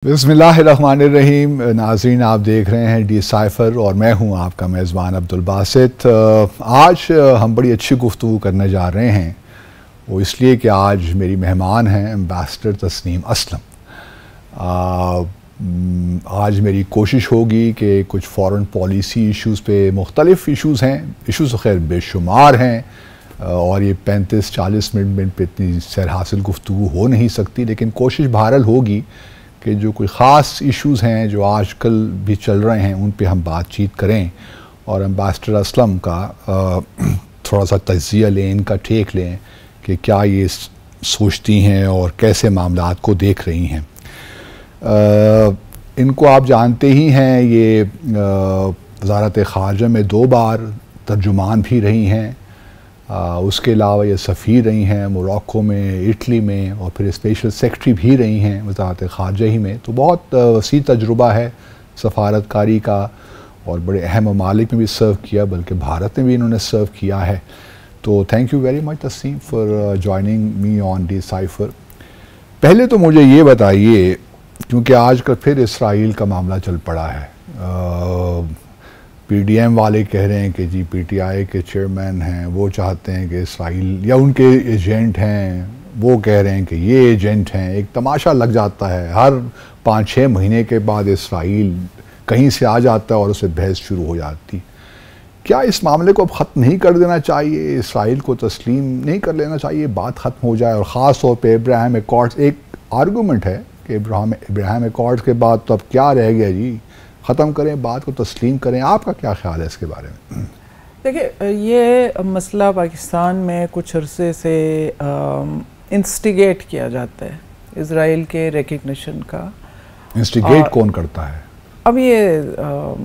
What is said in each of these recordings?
बिस्मिल्लाहिर्रहमानिर्रहीम। नाज़रीन, आप देख रहे हैं डिसाइफर और मैं हूं आपका मेज़बान अब्दुल बासित। आज हम बड़ी अच्छी गुफ्तगू करने जा रहे हैं, वो इसलिए कि आज मेरी मेहमान हैं एम्बेसडर तस्नीम असलम। आज मेरी कोशिश होगी कि कुछ फ़ॉरेन पॉलिसी इश्यूज़ पे मुख्तलिफ़ इश्यूज़ हैं, इश्यूज़ खैर बेशुमार हैं और ये 35-40 मिनट पे इतनी सैर हासिल गुफ्तगू हो नहीं सकती, लेकिन कोशिश बहरहाल होगी कि जो कोई ख़ास इश्यूज़ हैं जो आजकल भी चल रहे हैं उन पे हम बातचीत करें और एम्बेसडर असलम का थोड़ा सा तज्ज़िया लें, इनका टेक लें कि क्या ये सोचती हैं और कैसे मामलात को देख रही हैं। इनको आप जानते ही हैं, ये वज़ारत ख़ारजा में 2 बार तर्जुमान भी रही हैं। उसके अलावा ये सफ़ीर रही हैं मोरक्को में, इटली में और फिर स्पेशल सेक्रेटरी भी रही हैं वज़ारत ख़ारजा ही में। तो बहुत वसी तजुर्बा है सफ़ारतकारी का और बड़े अहम ममालिक में भी सर्व किया, बल्कि भारत में भी इन्होंने सर्व किया है। तो thank you very much Tasneem for joining me on decipher. पहले तो मुझे ये बताइए, क्योंकि आजकल फिर इसराइल का मामला चल पड़ा है, पीडीएम वाले कह रहे हैं कि जी पीटीआई के चेयरमैन हैं, वो चाहते हैं कि इसराइल, या उनके एजेंट हैं वो कह रहे हैं कि ये एजेंट हैं। एक तमाशा लग जाता है, हर 5-6 महीने के बाद इसराइल कहीं से आ जाता है और उससे बहस शुरू हो जाती। क्या इस मामले को अब ख़त्म नहीं कर देना चाहिए, इसराइल को तस्लीम नहीं कर लेना चाहिए, बात ख़त्म हो जाए? और ख़ास तौर पर अब्राहम अकॉर्ड्स एक आर्गूमेंट है कि अब्राहम अकॉर्ड्स के बाद तो अब क्या रह गया जी, ख़त्म करें, बात को तस्लीम करें। आपका क्या ख्याल है इसके बारे में? देखिए, ये मसला पाकिस्तान में कुछ अरसे से इंस्टिगेट किया जाता है, इसराइल के रिकग्निशन का। इंस्टिगेट कौन करता है? अब ये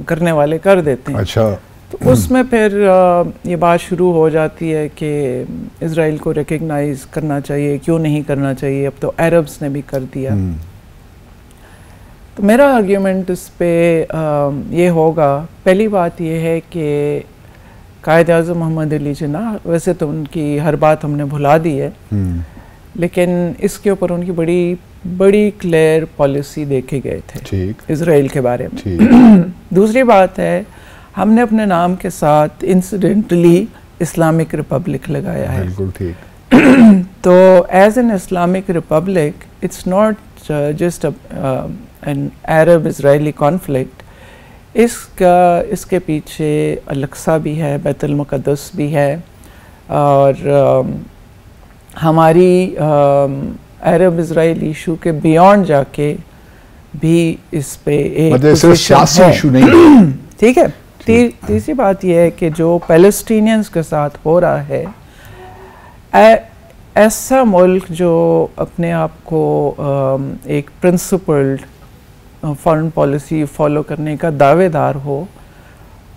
करने वाले कर देते हैं। अच्छा। तो उसमें फिर ये बात शुरू हो जाती है कि इसराइल को रिकग्नाइज़ करना चाहिए, क्यों नहीं करना चाहिए, अब तो अरब्स ने भी कर दिया। तो मेरा आर्ग्यूमेंट इस पे ये होगा, पहली बात ये है कि कायद-ए-आज़म मोहम्मद अली जिन्ना, वैसे तो उनकी हर बात हमने भुला दी है, लेकिन इसके ऊपर उनकी बड़ी क्लियर पॉलिसी देखे गए थे इसराइल के बारे में। दूसरी बात है, हमने अपने नाम के साथ इंसिडेंटली इस्लामिक रिपब्लिक लगाया है। बिल्कुल ठीक। तो as an Islamic republic, it's not just an Arab Israeli conflict. इसके पीछे अल-अक्सा भी है, बैतुल मुक़द्दस भी है, और हमारी अरब इजराइल इशू के बियॉन्ड जाके भी इस पे एक सियासी इशू नहीं। ठीक है। तीसरी बात यह है कि जो पैलेस्टीनियंस के साथ हो रहा है, ऐसा मुल्क जो अपने आप को एक प्रिंसिपल्ड फॉरेन पॉलिसी फॉलो करने का दावेदार हो,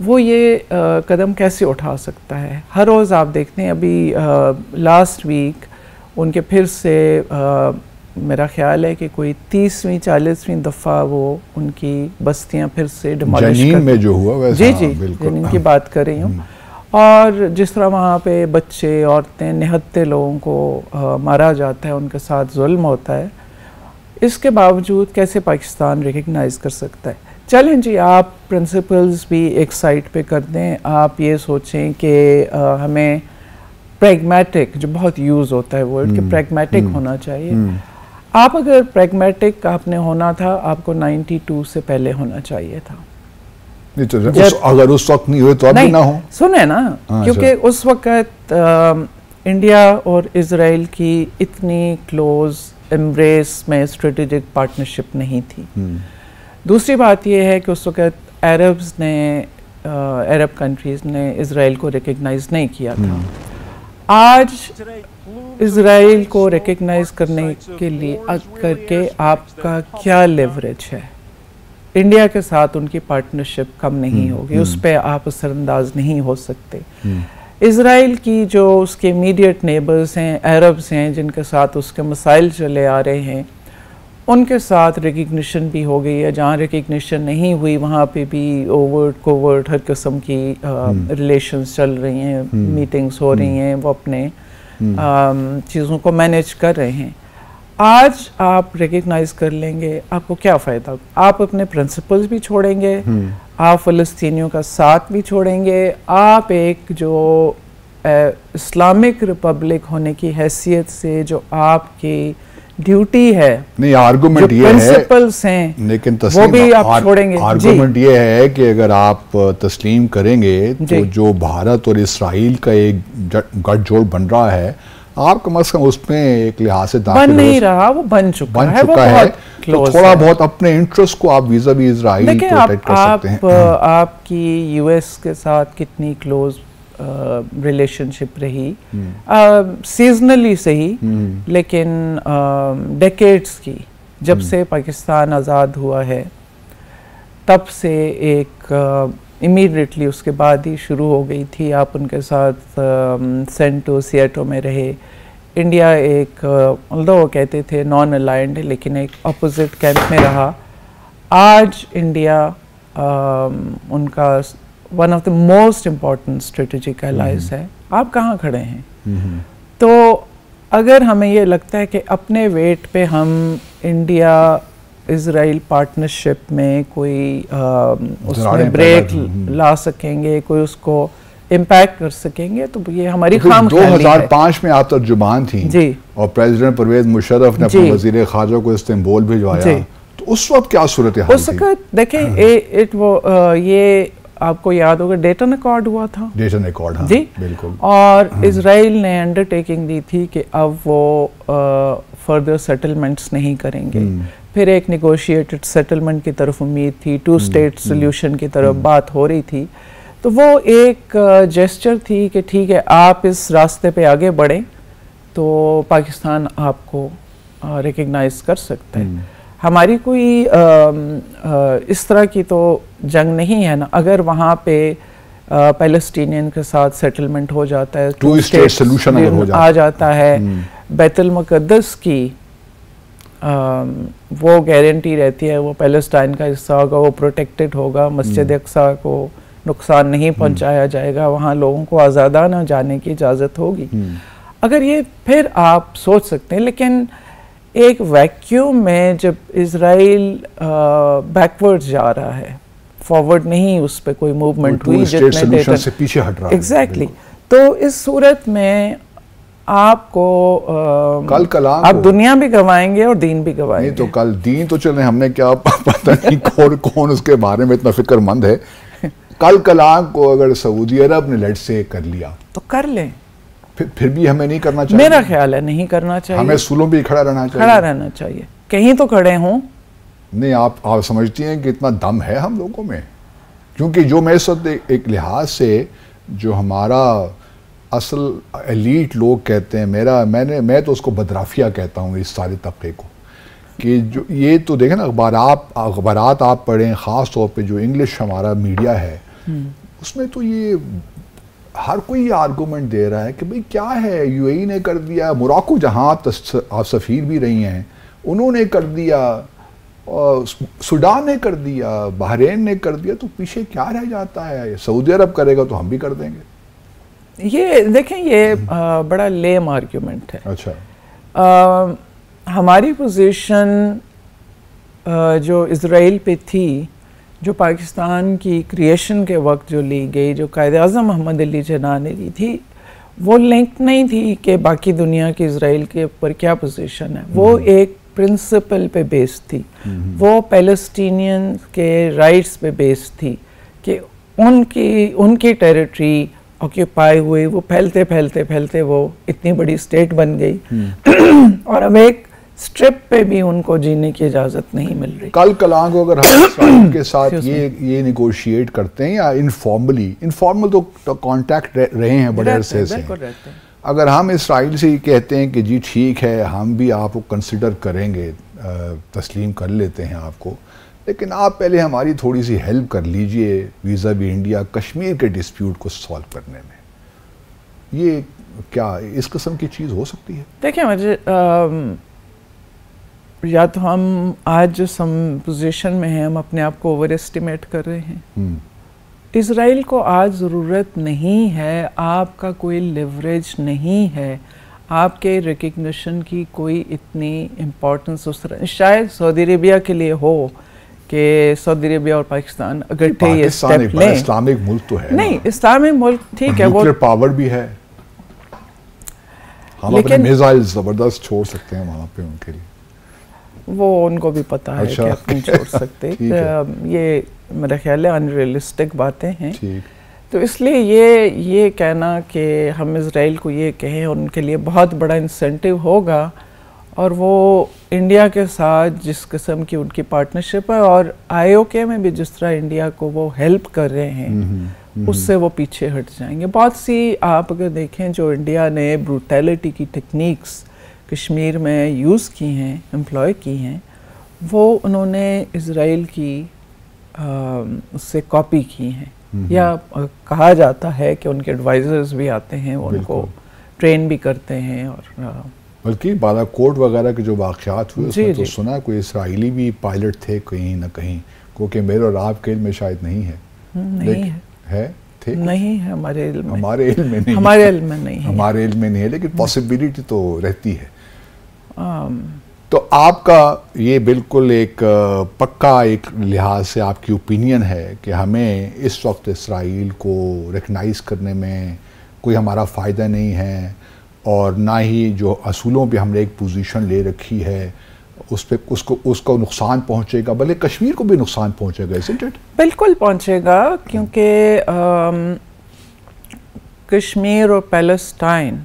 वो ये कदम कैसे उठा सकता है? हर रोज़ आप देखते हैं, अभी लास्ट वीक उनके फिर से मेरा ख्याल है कि कोई 30वीं-40वीं दफ़ा वो उनकी बस्तियां फिर से डिमोलिश जनीन में जो हुआ वैसा। जी जनीन की बात कर रही हूँ। और जिस तरह वहाँ पे बच्चे, औरतें, निहत्ते लोगों को मारा जाता है, उनके साथ जुल्म होता है, इसके बावजूद कैसे पाकिस्तान रिकग्नाइज़ कर सकता है? चलें जी, आप प्रिंसिपल्स भी एक साइड पे कर दें, आप ये सोचें कि हमें प्रैग्मेटिक, जो बहुत यूज़ होता है वर्ड, कि प्रैग्मेटिक होना चाहिए। आप अगर प्रैग्मेटिक आपने होना था, आपको 92 से पहले होना चाहिए था। अगर उस वक्त नहीं हुए तो अब भी ना हो। सुने ना, क्योंकि उस वक्त इंडिया और इजराइल की इतनी क्लोज एम्ब्रेस में स्ट्रेटेजिक पार्टनरशिप नहीं थी। दूसरी बात यह है कि उस वक्त अरब्स ने, अरब कंट्रीज ने इजराइल को रिकग्नाइज नहीं किया था। आज इजराइल को रिकग्नाइज करने के लिए करके आपका क्या लेवरेज है? इंडिया के साथ उनकी पार्टनरशिप कम नहीं होगी, उस पर आप असरअंदाज नहीं हो सकते। इजराइल की जो उसके इमीडिएट नेबर्स हैं, अरब्स हैं, जिनके साथ उसके मसाइल चले आ रहे हैं, उनके साथ रिकग्निशन भी हो गई है। जहाँ रिकग्निशन नहीं हुई वहाँ पे भी ओवर्ट कोवर्ट हर किस्म की रिलेशंस चल रही हैं, मीटिंग्स हो रही हैं, वो अपने चीज़ों को मैनेज कर रहे हैं। आज आप रिकग्नाइज कर लेंगे, आपको क्या फ़ायदा? आप अपने प्रिंसिपल्स भी छोड़ेंगे, आप फ़लस्तीनियों का साथ भी छोड़ेंगे, आप एक जो इस्लामिक रिपब्लिक होने की हैसियत से जो आपकी ड्यूटी है, नहीं आर्गुमेंट ये प्रिंसिपल्स हैं, लेकिन वो भी आप छोड़ेंगे। आर्गुमेंट ये है कि अगर आप तस्लीम करेंगे तो जो भारत और इसराइल का एक गठजोड़ बन रहा है, आप कम से कम उसमें एक लिहाज से बन नहीं रहा, वो बन चुका है, तो थोड़ा बहुत अपने इंटरेस्ट को आप वीजा भी इजराइल प्रोटेक्ट कर सकते हैं। आपकी यूएस के साथ कितनी क्लोज रिलेशनशिप रही, सीजनली सही, लेकिन डेकेड्स की, जब से पाकिस्तान आज़ाद हुआ है तब से एक इमीडिएटली उसके बाद ही शुरू हो गई थी। आप उनके साथ सेंटो सिएटो में रहे। इंडिया एक ऑल्दो वो कहते थे नॉन अलाइंड, लेकिन एक अपोजिट कैंप में रहा। आज इंडिया उनका one of the most important strategic allies है। आप कहाँ खड़े हैं? तो अगर हमें ये लगता है कि अपने वेट पे हम इंडिया इजराइल पार्टनरशिप में कोई उसमें ब्रेक ला सकेंगे, कोई उसको इम्पैक्ट कर सकेंगे, तो ये हमारी खाम 2005 में आप तर्जुमान थी जी, और प्रेसिडेंट परवेज मुशर्रफ ने अपने वजीर खारजा को इस्तांबुल भिजवाया, तो उस वक्त क्या सूरत हाल उस वक्त देखें, ये आपको याद होगा डेटन अकॉर्ड हुआ था, डेटन अकॉर्ड, हाँ, जी बिल्कुल। और इजराइल ने अंडरटेकिंग दी थी कि अब वो फर्दर सेटलमेंट्स नहीं करेंगे। फिर एक नेगोशिएटेड सेटलमेंट की तरफ उम्मीद थी, टू स्टेट सोल्यूशन की तरफ बात हो रही थी। तो वो एक जेस्चर थी कि ठीक है, आप इस रास्ते पे आगे बढ़ें तो पाकिस्तान आपको रिकग्नाइज कर सकता है। हमारी कोई इस तरह की तो जंग नहीं है ना। अगर वहाँ पे पैलेस्टीनियन के साथ सेटलमेंट हो जाता है, टू स्टेट सोल्यूशन आ जाता है, बैतुल मुक़द्दस की वो गारंटी रहती है, वो पैलेस्टाइन का हिस्सा होगा, वो प्रोटेक्टेड होगा, मस्जिद अक्सा को नुकसान नहीं पहुंचाया जाएगा, वहाँ लोगों को आज़ादाना जाने की इजाज़त होगी। अगर ये फिर आप सोच सकते हैं, लेकिन एक वैक्यूम में जब इजराइल बैकवर्ड जा रहा है, फॉरवर्ड नहीं, उस पर कोई मूवमेंट हुई जितने से पीछे हट रहा है। एग्जैक्टली। तो इस सूरत में आपको आप दुनिया भी गवाएंगे और दीन भी गवाएंगे। नहीं तो कल दीन तो चले, हमने क्या पता नहीं कौन उसके बारे में इतना फिक्रमंद है। कल कलाम को अगर सऊदी अरब ने लेट से कर लिया तो कर लें, फिर भी हमें नहीं करना चाहिए। मेरा ख्याल है नहीं करना चाहिए, हमें सूलों पे खड़ा रहना चाहिए, कहीं तो खड़े हों। नहीं, आप समझती हैं कि इतना दम है हम लोगों में? क्योंकि जो मैं इस वक्त एक लिहाज से जो हमारा असल एलीट लोग कहते हैं, मैं तो उसको बदराफिया कहता हूँ इस सारे तबके को, कि जो ये तो देखें ना, अखबारात आप पढ़ें, ख़ास तौर पे जो इंग्लिश हमारा मीडिया है उसमें तो ये हर कोई ये आर्गूमेंट दे रहा है कि भाई क्या है, यूएई ने कर दिया, मोरक्को जहाँ आप सफ़ीर भी रही हैं उन्होंने कर दिया, सूडान ने कर दिया, बहरीन ने कर दिया, तो पीछे क्या रह जाता है? सऊदी अरब करेगा तो हम भी कर देंगे। ये देखें, ये बड़ा लेम आर्ग्यूमेंट है। अच्छा, हमारी पोजीशन जो इजराइल पे थी, जो पाकिस्तान की क्रिएशन के वक्त जो ली गई, जो कायद-ए-आज़म मोहम्मद अली जिन्ना ने ली थी, वो लिंक नहीं थी कि बाकी दुनिया की इजराइल के ऊपर क्या पोजीशन है। वो एक प्रिंसिपल पे बेस्ड थी, वो पैलेस्टीनियन के राइट्स पे बेस्ड थी कि उनकी टेरिटरी ऑक्यूपाई हुई, वो फैलते वो इतनी बड़ी स्टेट बन गई और अब एक स्ट्रिप पे भी उनको जीने की इजाज़त नहीं मिल रही। कल कलां को अगर हम इसराइल के साथ ये निगोशिएट करते हैं या इनफॉर्मल तो कांटेक्ट रहे हैं बड़े अरसे से, अगर हम इसराइल से कहते हैं कि जी ठीक है हम भी आपको कंसिडर करेंगे, तस्लीम कर लेते हैं आपको, लेकिन आप पहले हमारी थोड़ी सी हेल्प कर लीजिए वीज़ा भी इंडिया कश्मीर के डिस्प्यूट को सॉल्व करने में, ये क्या इस किस्म की चीज़ हो सकती है? देखिए, मुझे या तो हम आज जो पोजीशन में हैं हम अपने आप को ओवर एस्टिमेट कर रहे हैं। इज़राइल को आज ज़रूरत नहीं है, आपका कोई लिवरेज नहीं है, आपके रिकग्निशन की कोई इतनी इम्पोर्टेंस उस तरह शायद सऊदी अरेबिया के लिए हो कि सऊदी अरेबिया और पाकिस्तान इकट्ठे ये स्टेप लें। इस्लामिक मुल्क तो है नहीं, इस्लामिक मुल्क ठीक है, वो पावर भी है, हम अपने मिसाइल जबरदस्त छोड़ सकते हैं वहाँ पे उनके लिए, वो उनको भी पता है कि आप नहीं छोड़ सकते। ये मेरा ख्याल है अनरियलिस्टिक बातें हैं। तो इसलिए ये कहना कि हम इज़राइल को ये कहें उनके लिए बहुत बड़ा इंसेंटिव होगा, और वो इंडिया के साथ जिस किस्म की उनकी पार्टनरशिप है और IOK में भी जिस तरह इंडिया को वो हेल्प कर रहे हैं उससे वो पीछे हट जाएंगे। बहुत सी आप अगर देखें जो इंडिया ने ब्रूटैलिटी की टेक्निक्स कश्मीर में यूज़ की हैं, एम्प्लॉय की हैं, वो उन्होंने इज़राइल की उससे कॉपी की हैं, या कहा जाता है कि उनके एडवाइज़र्स भी आते हैं, उनको ट्रेन भी करते हैं। और बल्कि बालाकोट वगैरह के जो वाक़यात हुए उसमें तो सुना कोई इसराइली भी पायलट थे कहीं ना कहीं, क्योंकि मेरे और आपके इल्म में शायद नहीं है। नहीं है थे नहीं है हमारे इल्म में, हमारे इल्म में नहीं, हमारे इल्म में नहीं है, हमारे इल्म में नहीं है, लेकिन पॉसिबिलिटी तो रहती है। तो आपका ये बिल्कुल एक पक्का एक लिहाज से आपकी ओपिनियन है कि हमें इस वक्त इसराइल को रिकग्नाइज़ करने में कोई हमारा फ़ायदा नहीं है, और ना ही जो असूलों पे हमने एक पोजीशन ले रखी है उस पे उसको नुकसान पहुंचेगा, भले कश्मीर को भी नुकसान पहुंचेगा, isn't it? बिल्कुल पहुंचेगा, क्योंकि कश्मीर और पैलेस्टाइन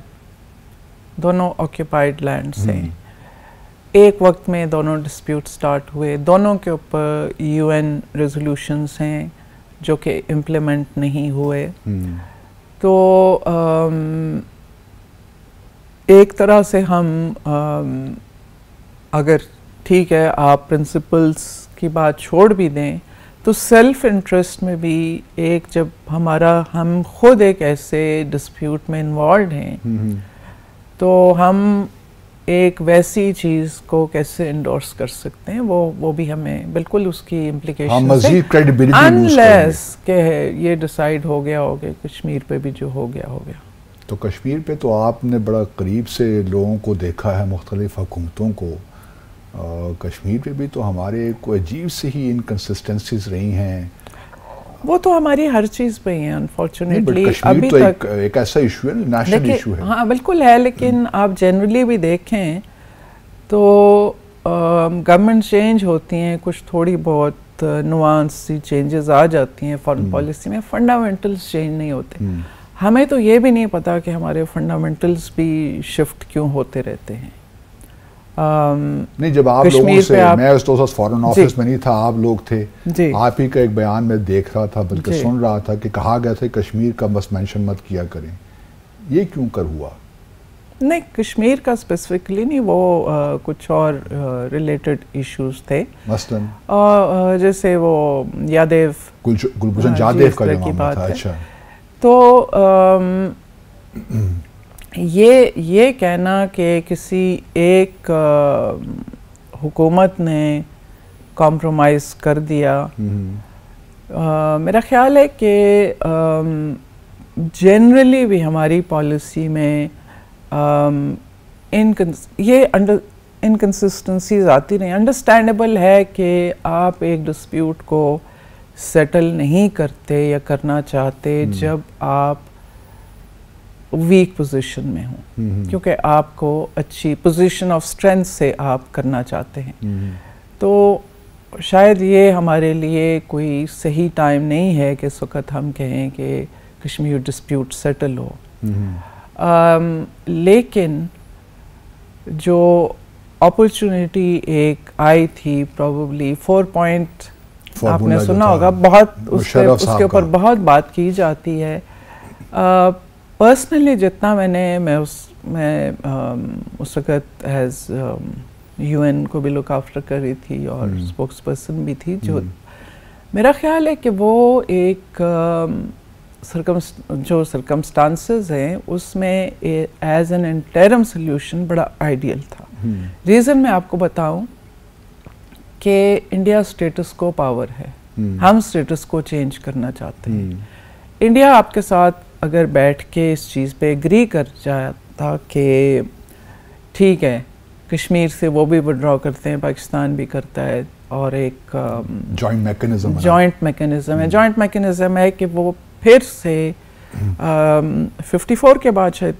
दोनों ऑक्यूपाइड लैंड्स हैं। एक वक्त में दोनों डिस्प्यूट स्टार्ट हुए, दोनों के ऊपर UN रेजोल्यूशंस हैं जो कि इम्प्लीमेंट नहीं हुए। तो एक तरह से हम अगर ठीक है आप प्रिंसिपल्स की बात छोड़ भी दें, तो सेल्फ इंटरेस्ट में भी एक जब हम खुद एक ऐसे डिस्प्यूट में इन्वॉल्व हैं, तो हम एक वैसी चीज़ को कैसे इंडोर्स कर सकते हैं, वो भी हमें बिल्कुल उसकी इम्प्लीकेशन मज़ीद क्रेडिबिलिटी अनलेस के ये डिसाइड हो गया हो कि कश्मीर पे भी जो हो गया हो गया। तो कश्मीर पे तो आपने बड़ा करीब से लोगों को देखा है, मुख्तलिफ हुकूमतों को। कश्मीर पे भी तो हमारे कोई अजीब से ही इनकन्सिस्टेंसीज रही हैं। वो तो हमारी हर चीज़ पे ही है अनफॉर्चुनेटली। अभी तो एक ऐसा इशू है, नेशनल इशू है। हाँ बिल्कुल है, लेकिन आप जनरली भी देखें तो गवर्नमेंट चेंज होती हैं, कुछ थोड़ी बहुत नुआंस सी चेंजेस आ जाती हैं फॉरेन पॉलिसी में, फंडामेंटल्स चेंज नहीं होते। हमें तो ये भी नहीं पता कि हमारे फंडामेंटल्स भी शिफ्ट क्यों होते रहते हैं। नहीं, जब आप लोगों से मैं उस तो फॉरेन ऑफिस में नहीं था, आप लोग थे, आप ही का एक बयान में देख रहा था, बल्कि सुन रहा था कि कहा गया था कश्मीर का बस मेंशन मत किया करें। ये क्यों कर हुआ? नहीं, कश्मीर का स्पेसिफिकली नहीं, वो कुछ और रिलेटेड इश्यूज थे, मसलन जैसे वो यादेव गुलभूषण जादेव का जो मामला था। अच्छा, तो ये कहना कि किसी एक हुकूमत ने कॉम्प्रोमाइज़ कर दिया, मेरा ख्याल है कि जनरली भी हमारी पॉलिसी में ये इनकन्सिस्टेंसीज आती रही। अंडरस्टैंडेबल है कि आप एक डिस्प्यूट को सेटल नहीं करते या करना चाहते जब आप वीक पोजीशन में हो, क्योंकि आपको अच्छी पोजीशन ऑफ स्ट्रेंथ से आप करना चाहते हैं। तो शायद ये हमारे लिए कोई सही टाइम नहीं है कि इस वक्त हम कहें कि कश्मीर डिस्प्यूट सेटल हो। लेकिन जो अपॉर्चुनिटी एक आई थी, प्रोबेबली 4 पॉइंट आपने सुना होगा, बहुत उसके ऊपर बहुत बात की जाती है। पर्सनली जितना मैं उस वक्त एज UN को भी लुक आफ्टर कर रही थी और स्पोक्स पर्सन भी थी, जो मेरा ख्याल है कि वो एक जो सर्कमस्टांसेस हैं उसमें एज एन इंटरिम सोल्यूशन बड़ा आइडियल था। रीज़न मैं आपको बताऊं कि इंडिया स्टेटस को पावर है, हम स्टेटस को चेंज करना चाहते हैं। इंडिया आपके साथ अगर बैठ के इस चीज़ पे एग्री कर जाता कि ठीक है, कश्मीर से वो भी विड्रॉ करते हैं, पाकिस्तान भी करता है, और एक जॉइंट मैकेनिज्म है। जॉइंट मैकेनिज्म है कि वो फिर से 54 के बाद शायद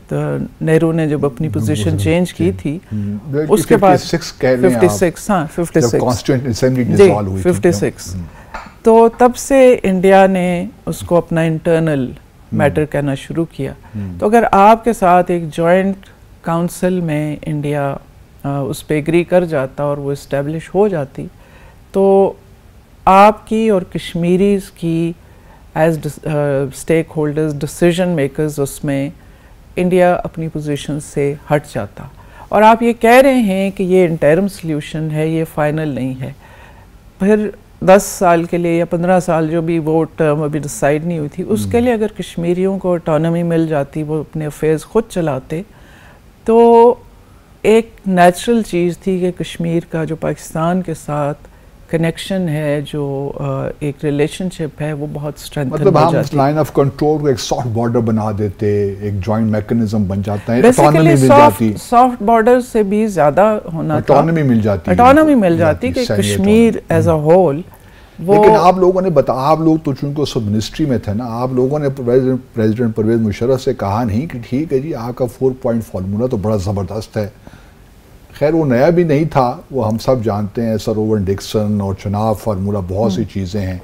नेहरू ने जब अपनी पोजीशन चेंज की थी, उसके बाद 56 हाँ 56 तो तब से इंडिया ने उसको अपना इंटरनल मैटर कहना शुरू किया। तो अगर आपके साथ एक जॉइंट काउंसिल में इंडिया उस पर एग्री कर जाता और वो इस्टेब्लिश हो जाती, तो आपकी और कश्मीरीज़ की as stakeholders, decision makers, उसमें इंडिया अपनी पोजीशन से हट जाता। और आप ये कह रहे हैं कि ये इंटरिम सॉल्यूशन है, ये फाइनल नहीं है। फिर 10 साल के लिए या 15 साल जो भी वो टर्म अभी डिसाइड नहीं हुई थी, उसके लिए अगर कश्मीरियों को ऑटोनॉमी मिल जाती, वो अपने अफेयर्स खुद चलाते, तो एक नेचुरल चीज़ थी कि कश्मीर का जो पाकिस्तान के साथ कनेक्शन है, जो एक रिलेशनशिप है, वो बहुत स्ट्रेंथन मतलब हो हम जाती। लाइन ऑफ कंट्रोल को एक सॉफ्ट बॉर्डर बना देते, एक जॉइंट मैकेनिज्म बन जाता है, ऑटोनॉमी मिल जाती, सॉफ्ट बॉर्डर से भी ज़्यादा होना था, ऑटोनॉमी मिल जाती कि कश्मीर एज अ होल वो। लेकिन आप लोगों ने आप लोग तो चूंकि उस मिनिस्ट्री में थे ना, आप लोगों ने प्रेसिडेंट परवेज मुशर्रफ से कहा नहीं कि ठीक है जी, आपका 4 पॉइंट फार्मूला तो बड़ा ज़बरदस्त है। खैर वो नया भी नहीं था, वो हम सब जानते हैं, सर ओवन डिक्सन और चुनाव फार्मूला, बहुत सी चीज़ें हैं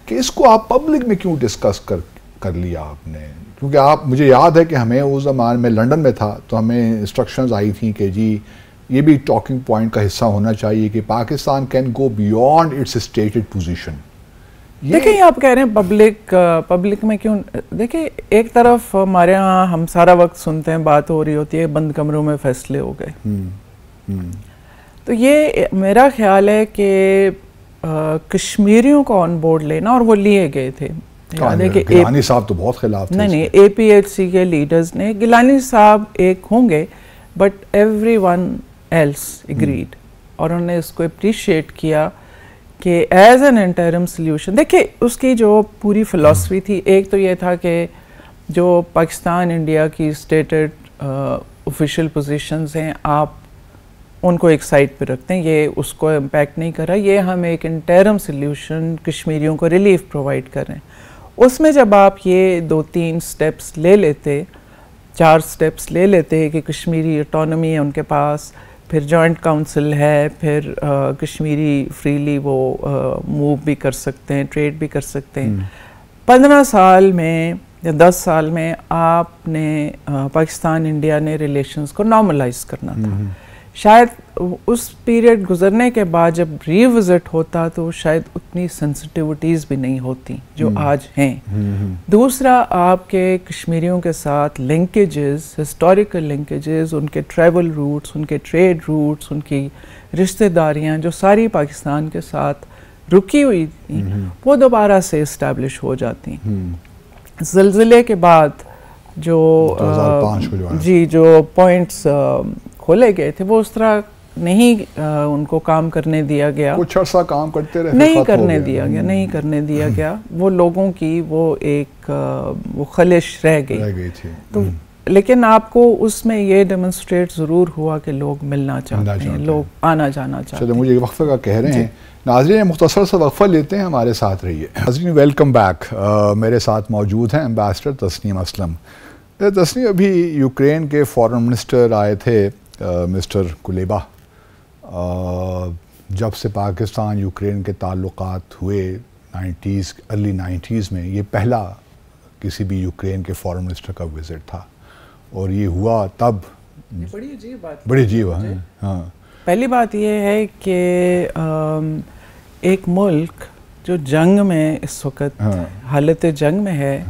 कि इसको आप पब्लिक में क्यों डिस्कस कर लिया आपने? क्योंकि आप, मुझे याद है कि हमें उस ज़माने में लंदन में था, तो हमें इंस्ट्रक्शंस आई थी कि जी ये भी टॉकिंग पॉइंट का हिस्सा होना चाहिए कि Pakistan can go beyond it's stated position. देखिए, आप कह रहे हैं पब्लिक में क्यों? देखिए, एक तरफ हमारे यहाँ हम सारा वक्त सुनते हैं, बात हो रही होती है, बंद कमरों में फैसले हो गए। तो ये मेरा ख्याल है कि कश्मीरियों को ऑन बोर्ड लेना, और वो लिए गए थे। गिलानी साहब तो बहुत खिलाफ थे। नहीं, APHC के लीडर्स ने, गिलानी साहब एक होंगे, बट एवरीवन एल्स एग्रीड, और उन्होंने इसको अप्रिशिएट किया कि एज एन इंटरिम सॉल्यूशन। देखिए, उसकी जो पूरी फिलॉसफी थी, एक तो ये था कि जो पाकिस्तान इंडिया की स्टेटेड ऑफिशियल पोजीशंस हैं, आप उनको एक साइड पे रखते हैं, ये उसको इम्पैक्ट नहीं कर रहा, ये हम एक इंटरिम सॉल्यूशन कश्मीरियों को रिलीफ प्रोवाइड कर रहे हैं। उसमें जब आप ये 2-3 स्टेप्स ले लेते, 4 स्टेप्स ले लेते कि कश्मीरी ऑटोनॉमी है उनके पास, फिर जॉइंट काउंसिल है, फिर कश्मीरी फ्रीली वो मूव भी कर सकते हैं, ट्रेड भी कर सकते हैं। 15 साल में या 10 साल में आपने पाकिस्तान इंडिया ने रिलेशंस को नॉर्मलाइज करना था। शायद उस पीरियड गुजरने के बाद जब रिविजिट होता, तो शायद उतनी सेंसिटिविटीज़ भी नहीं होती जो आज हैं। दूसरा, आपके कश्मीरियों के साथ लिंकेजेस, हिस्टोरिकल लिंकेजेस, उनके ट्रैवल रूट्स, उनके ट्रेड रूट्स, उनकी रिश्तेदारियां जो सारी पाकिस्तान के साथ रुकी हुई थी, वो दोबारा से इस्टेब्लिश हो जाती। ज़िलज़िले के बाद जो 2005 जो पॉइंट्स खोले गए थे, वो उस तरह नहीं उनको काम करने दिया गया, कुछ अर्सा काम करते रहे, नहीं करने दिया गया, वो लोगों की वो एक वो खलिश रह गई थी। तो लेकिन आपको उसमें ये डेमोन्स्ट्रेट ज़रूर हुआ कि लोग मिलना चाहते हैं, लोग आना जाना चाहते हैं। मुझे वक्फे का कह रहे हैं नाज़रीन, मुख्तसर सा वक्फा लेते हैं, हमारे साथ रहिए। नाज़रीन, वेलकम बैक। मेरे साथ मौजूद हैं एम्बेसडर तस्नीम असलम। तस्नीम, अभी यूक्रेन के फॉरेन मिनिस्टर आए थे, मिस्टर कुलेबा। जब से पाकिस्तान यूक्रेन के ताल्लुकात हुए 90s, अर्ली 90s में, ये पहला किसी भी यूक्रेन के फॉरेन मिनिस्टर का विज़िट था, और ये हुआ तब बड़ी अजीब बात, बड़ी अजीब है। हाँ, पहली बात ये है कि एक मुल्क जो जंग में इस वक्त हालत जंग में है,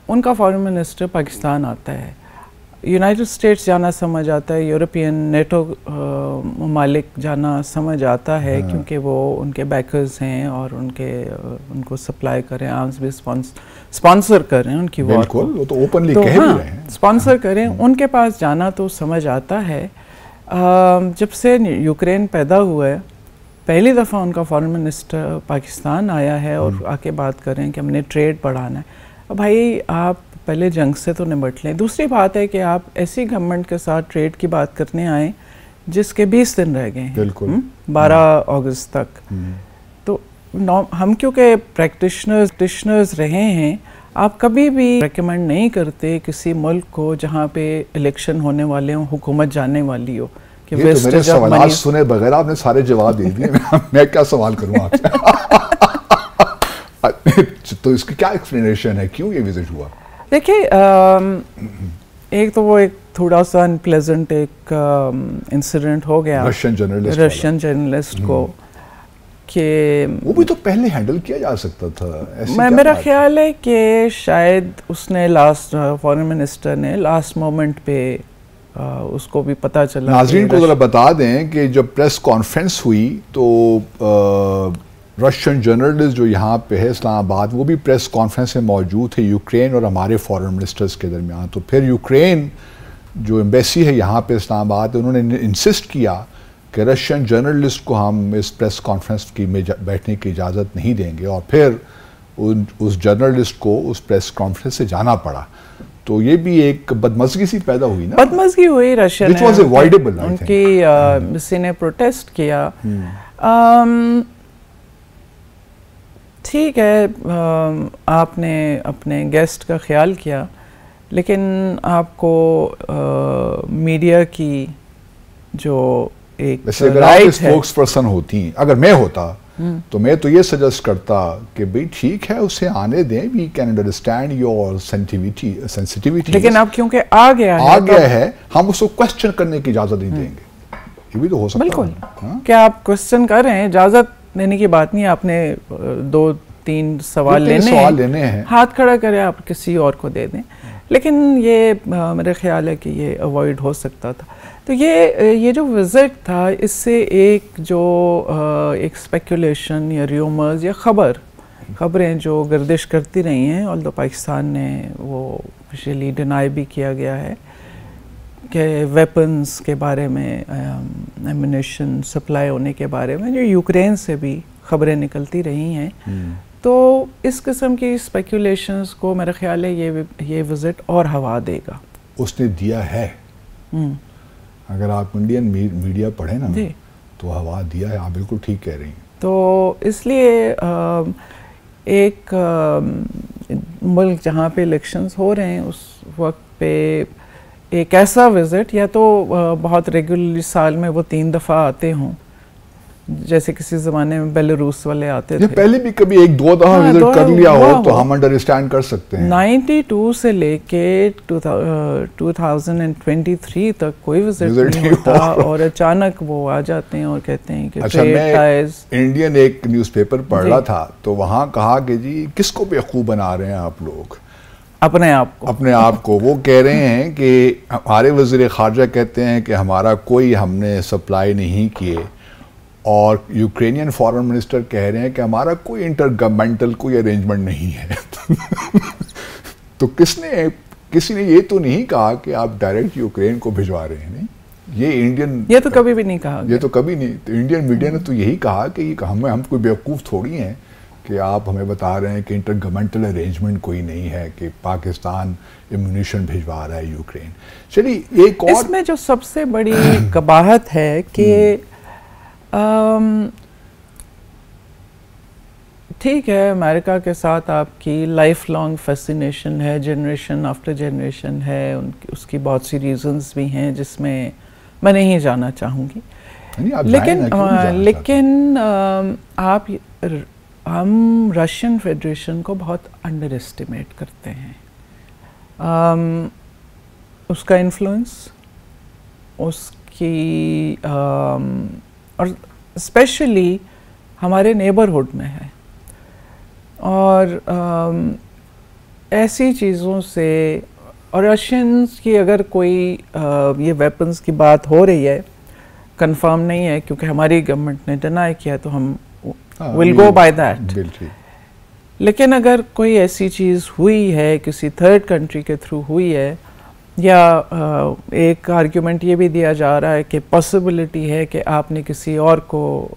उनका फॉरेन मिनिस्टर पाकिस्तान आता है। यूनाइटेड स्टेट्स जाना समझ आता है, यूरोपियन नेटो ममालिक जाना समझ आता है, क्योंकि वो उनके बैकर्स हैं और उनको सप्लाई करें, आर्म्स भी स्पॉन्सर करें उनकी वॉर को, वो तो ओपनली कह भी रहे हैं, स्पॉन्सर करें, उनके पास जाना तो समझ आता है। जब से यूक्रेन पैदा हुआ है, पहली दफ़ा उनका फॉरेन मिनिस्टर पाकिस्तान आया है और आके बात करें कि हमने ट्रेड बढ़ाना है। भाई, आप पहले जंग से तो निपट लें। दूसरी बात है कि आप ऐसी गवर्नमेंट के साथ ट्रेड की बात करने आए जिसके 20 दिन रह गए हैं, बिल्कुल 12 अगस्त तक। तो हम क्योंकि प्रैक्टिशनर्स रहे हैं, आप कभी भी रेकमेंड नहीं करते किसी मुल्क को जहाँ पे इलेक्शन होने वाले हों, हुकूमत जाने वाली हो, कि ये तो मेरे सवाल सुने बगैर आपने सारे जवाब दे दिए। मैं क्या सवाल करूँ आपसे? तो इसकी क्या एक्सप्लेनेशन है, क्यों ये विजिट हुआ? देखिए, एक तो वो एक थोड़ा सा अनप्लेजेंट एक इंसिडेंट हो गया रशियन जर्नलिस्ट को, कि वो भी तो पहले हैंडल किया जा सकता था। मेरा ख्याल है कि शायद उसने फॉरेन मिनिस्टर ने लास्ट मोमेंट पे उसको भी पता चला। नाज़रीन को ज़रा बता दें कि जब प्रेस कॉन्फ्रेंस हुई तो रशियन जर्नलिस्ट जो यहाँ पे है इस्लामाबाद, वो भी प्रेस कॉन्फ्रेंस में मौजूद थे, यूक्रेन और हमारे फॉरेन मिनिस्टर्स के दरमियान। तो फिर यूक्रेन जो एम्बेसी है यहाँ पे इस्लामाबाद, उन्होंने इंसिस्ट किया कि रशियन जर्नलिस्ट को हम इस प्रेस कॉन्फ्रेंस की में बैठने की इजाज़त नहीं देंगे, और फिर उस जर्नलिस्ट को उस प्रेस कॉन्फ्रेंस से जाना पड़ा। तो ये भी एक बदमज़गी सी पैदा हुई ना, बदमज़गी हुई रशियन which was avoidable, उनकी किसी ने प्रोटेस्ट किया। ठीक है, आपने अपने गेस्ट का ख्याल किया, लेकिन आपको मीडिया की जो एक राइट है, स्पोक्स पर्सन होती, अगर मैं होता तो मैं तो ये सजेस्ट करता कि भाई ठीक है, उसे आने दें, we can understand your sensitivity, लेकिन अब क्योंकि आ गया है हम उसको क्वेश्चन करने की इजाजत नहीं देंगे। ये भी तो हो सकता है। बिल्कुल, क्या आप क्वेश्चन कर रहे हैं, इजाजत देने की बात नहीं, आपने 2-3 सवाल लेने हैं, हाथ खड़ा करें, आप किसी और को दे दें। लेकिन ये मेरा ख्याल है कि ये अवॉइड हो सकता था। तो ये जो विज़िट था, इससे एक जो एक स्पेकुलेशन या र्यूमर्स या खबरें जो गर्दिश करती रही हैं, ऑल्दो पाकिस्तान ने वो ऑफिशियली डिनाई भी किया गया है कि वेपन्स के बारे में, एम्यूनेशन सप्लाई होने के बारे में जो यूक्रेन से भी खबरें निकलती रही हैं। तो इस किस्म की स्पेकुलेशंस को मेरा ख्याल है ये विज़िट और हवा देगा। उसने दिया है, अगर आप इंडियन मीडिया पढ़े ना तो हवा दिया है। आप बिल्कुल ठीक कह रही हैं। तो इसलिए एक मुल्क जहाँ पे इलेक्शंस हो रहे हैं उस वक्त पे एक ऐसा विज़िट, या तो बहुत रेगुलरली साल में वो 3 दफ़ा आते हों, जैसे किसी ज़माने में बेलारूस वाले आते थे। पहले भी कभी 1-2 दफ़ा विजिट कर लिया हो तो हम अंडरस्टैंड कर सकते हैं। 92 से लेके 2023 तक कोई विजिट नहीं होता, और अचानक वो आ जाते हैं और कहते हैं कि अच्छा, मैं इंडियन एक न्यूज़पेपर पढ़ रहा था, तो वहाँ कहा कि जी किसको बेवकूफ़ बना रहे हैं आप लोग, अपने आप को। वो कह रहे हैं कि हमारे वज़ीर ख़ारजा कहते हैं कि हमारा कोई हमने सप्लाई नहीं किए, और यूक्रेनियन फॉरेन मिनिस्टर कह रहे हैं कि हमारा कोई इंटरगवर्नमेंटल कोई अरेंजमेंट नहीं है। तो किसी ने ये तो नहीं कहा कि आप डायरेक्ट यूक्रेन को भिजवा रहे हैं, नहीं, ये इंडियन, ये तो कभी भी नहीं कहा, ये तो कभी नहीं। तो इंडियन मीडिया ने तो यही कहा कि हम कोई बेवकूफ़ थोड़ी हैं कि आप हमें बता रहे हैं कि इंटरगवर्नमेंटल अरेंजमेंट कोई नहीं है कि पाकिस्तान एम्यूनिशन भिजवा रहा है यूक्रेन। चलिए, एक और इसमें जो सबसे बड़ी कबाहत है कि ठीक है, अमेरिका के साथ आपकी लाइफ लॉन्ग फैसिनेशन है, जनरेशन आफ्टर जनरेशन है, उसकी बहुत सी रीजंस भी हैं जिसमें मैं नहीं जाना चाहूँगी। लेकिन हम रशियन फेडरेशन को बहुत अंडर एस्टिमेट करते हैं। उसका इन्फ्लुएंस, उसकी और स्पेशली हमारे नेबरहुड में है, और ऐसी चीज़ों से, और रशियंस की अगर कोई ये वेपन्स की बात हो रही है, कंफर्म नहीं है क्योंकि हमारी गवर्नमेंट ने डिनाई किया, तो हम विल गो बाय दैट। लेकिन अगर कोई ऐसी चीज़ हुई है, किसी थर्ड कंट्री के थ्रू हुई है, या एक आर्ग्यूमेंट ये भी दिया जा रहा है कि पॉसिबिलिटी है कि आपने किसी और को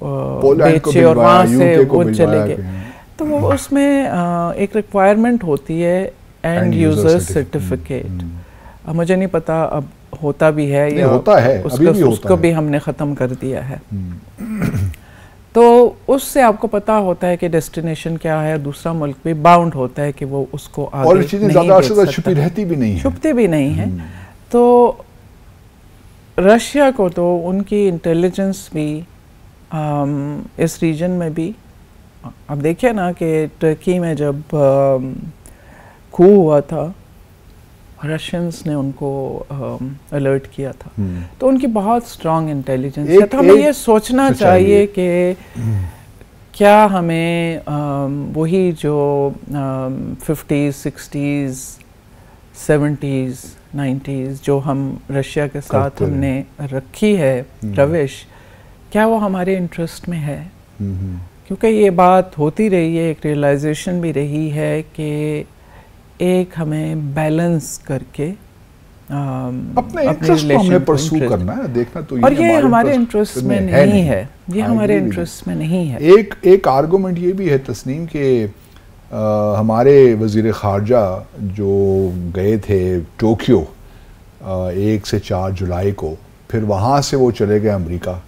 बेचे और वहाँ से वो चले गए, तो वो उसमें एक रिक्वायरमेंट होती है एंड यूज़र सर्टिफिकेट। मुझे नहीं पता अब होता भी है या होता है, अभी भी होता उसको है। भी हमने ख़त्म कर दिया है। तो उससे आपको पता होता है कि डेस्टिनेशन क्या है, दूसरा मुल्क भी बाउंड होता है कि वो उसको आगे और चीज़ें ज़्यादा से ज़्यादा छुपी रहती भी नहीं है, छुपती भी नहीं है। तो रशिया को तो उनकी इंटेलिजेंस भी इस रीजन में भी, अब देखिए ना कि टर्की में जब coup हुआ था, रशियंस ने उनको अलर्ट किया था, तो उनकी बहुत स्ट्रॉन्ग इंटेलिजेंस है। तो हमें ये सोचना चाहिए कि क्या हमें वही जो 50s 60s 70s 90s जो हम रशिया के साथ हमने रखी है रविश, क्या वो हमारे इंटरेस्ट में है? क्योंकि ये बात होती रही है, एक रियलाइजेशन भी रही है कि एक हमें बैलेंस करके अपने इंटरेस्ट को हमने परस्यू करना है, देखना तो और ये हमारे इंटरेस्ट में नहीं है, ये हमारे इंटरेस्ट में नहीं है। एक आर्गुमेंट ये भी है तस्नीम के हमारे वज़ीर ख़ारजा जो गए थे टोक्यो 1 से 4 जुलाई को, फिर वहाँ से वो चले गए अमेरिका,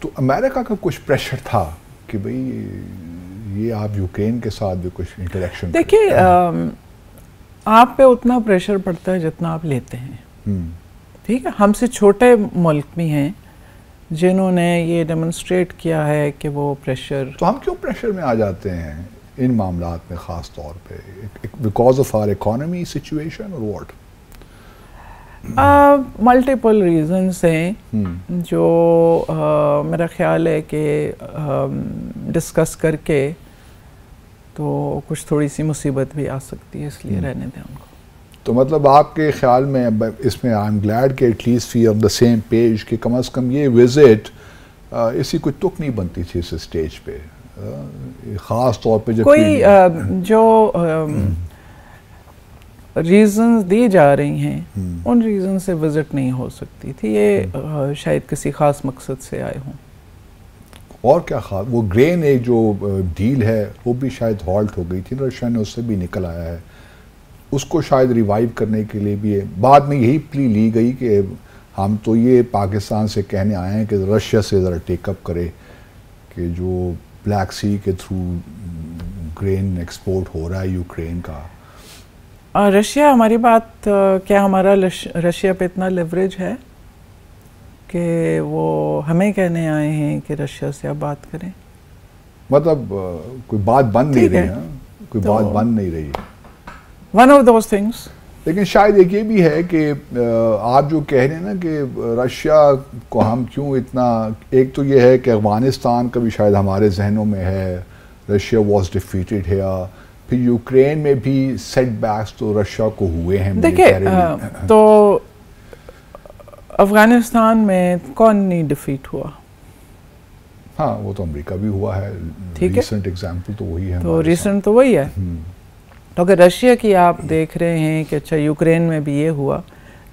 तो अमेरिका का कुछ प्रेशर था कि भाई ये आप यूक्रेन के साथ भी कुछ इंटरेक्शन। देखिए आप पे उतना प्रेशर पड़ता है जितना आप लेते हैं, ठीक है। हमसे छोटे मुल्क भी हैं जिन्होंने ये डेमोन्स्ट्रेट किया है कि वो प्रेशर, तो हम क्यों प्रेशर में आ जाते हैं इन मामलात में ख़ास तौर पे? Because of our economy situation और व्हाट? मल्टीपल रीजंस हैं जो मेरा ख्याल है कि डिस्कस करके तो कुछ थोड़ी सी मुसीबत भी आ सकती है, इसलिए रहने दें उनको। तो मतलब आपके ख्याल में इसमें आई एम ग्लैड कि at least we on the same page कि कम से कम ये विजिट इसी कोई तुक नहीं बनती थी इस स्टेज पे, ख़ास तौर पे जब कोई जो रीज़न्स दी जा रही हैं उन रीज़न से विज़िट नहीं हो सकती थी, ये शायद किसी ख़ास मकसद से आए हों। और क्या खास, वो ग्रेन एक जो डील है वो भी शायद हॉल्ट हो गई थी, रशिया ने उससे भी निकल आया है, उसको शायद रिवाइव करने के लिए भी है। बाद में यही प्ली ली गई कि हम तो ये पाकिस्तान से कहने आए हैं कि रशिया से ज़रा टेकअप करे कि जो ब्लैक सी के थ्रू ग्रेन एक्सपोर्ट हो रहा है यूक्रेन का। रशिया, हमारी बात क्या हमारा रशिया पे इतना लेवरेज है कि वो हमें कहने आए हैं कि रशिया से आप बात करें? मतलब कोई बात बन नहीं रही है, कोई बात बन नहीं रही। One of those things. लेकिन शायद एक ये भी है कि आप जो कह रहे हैं ना कि रशिया को हम क्यों इतना, एक तो ये है कि अफगानिस्तान का भी शायद हमारे जहनों में है, रशिया वॉज डिफीटेड है, फिर यूक्रेन में भी सेटबैक्स तो रशिया को हुए हैं। देखिए तो अफगानिस्तान में कौन नहीं डिफीट हुआ? हाँ, वो तो अमेरिका भी हुआ है, रीसेंट एग्जांपल तो वही है, तो रीसेंट तो वही है। तो अगर रशिया की आप देख रहे हैं कि अच्छा यूक्रेन में भी ये हुआ,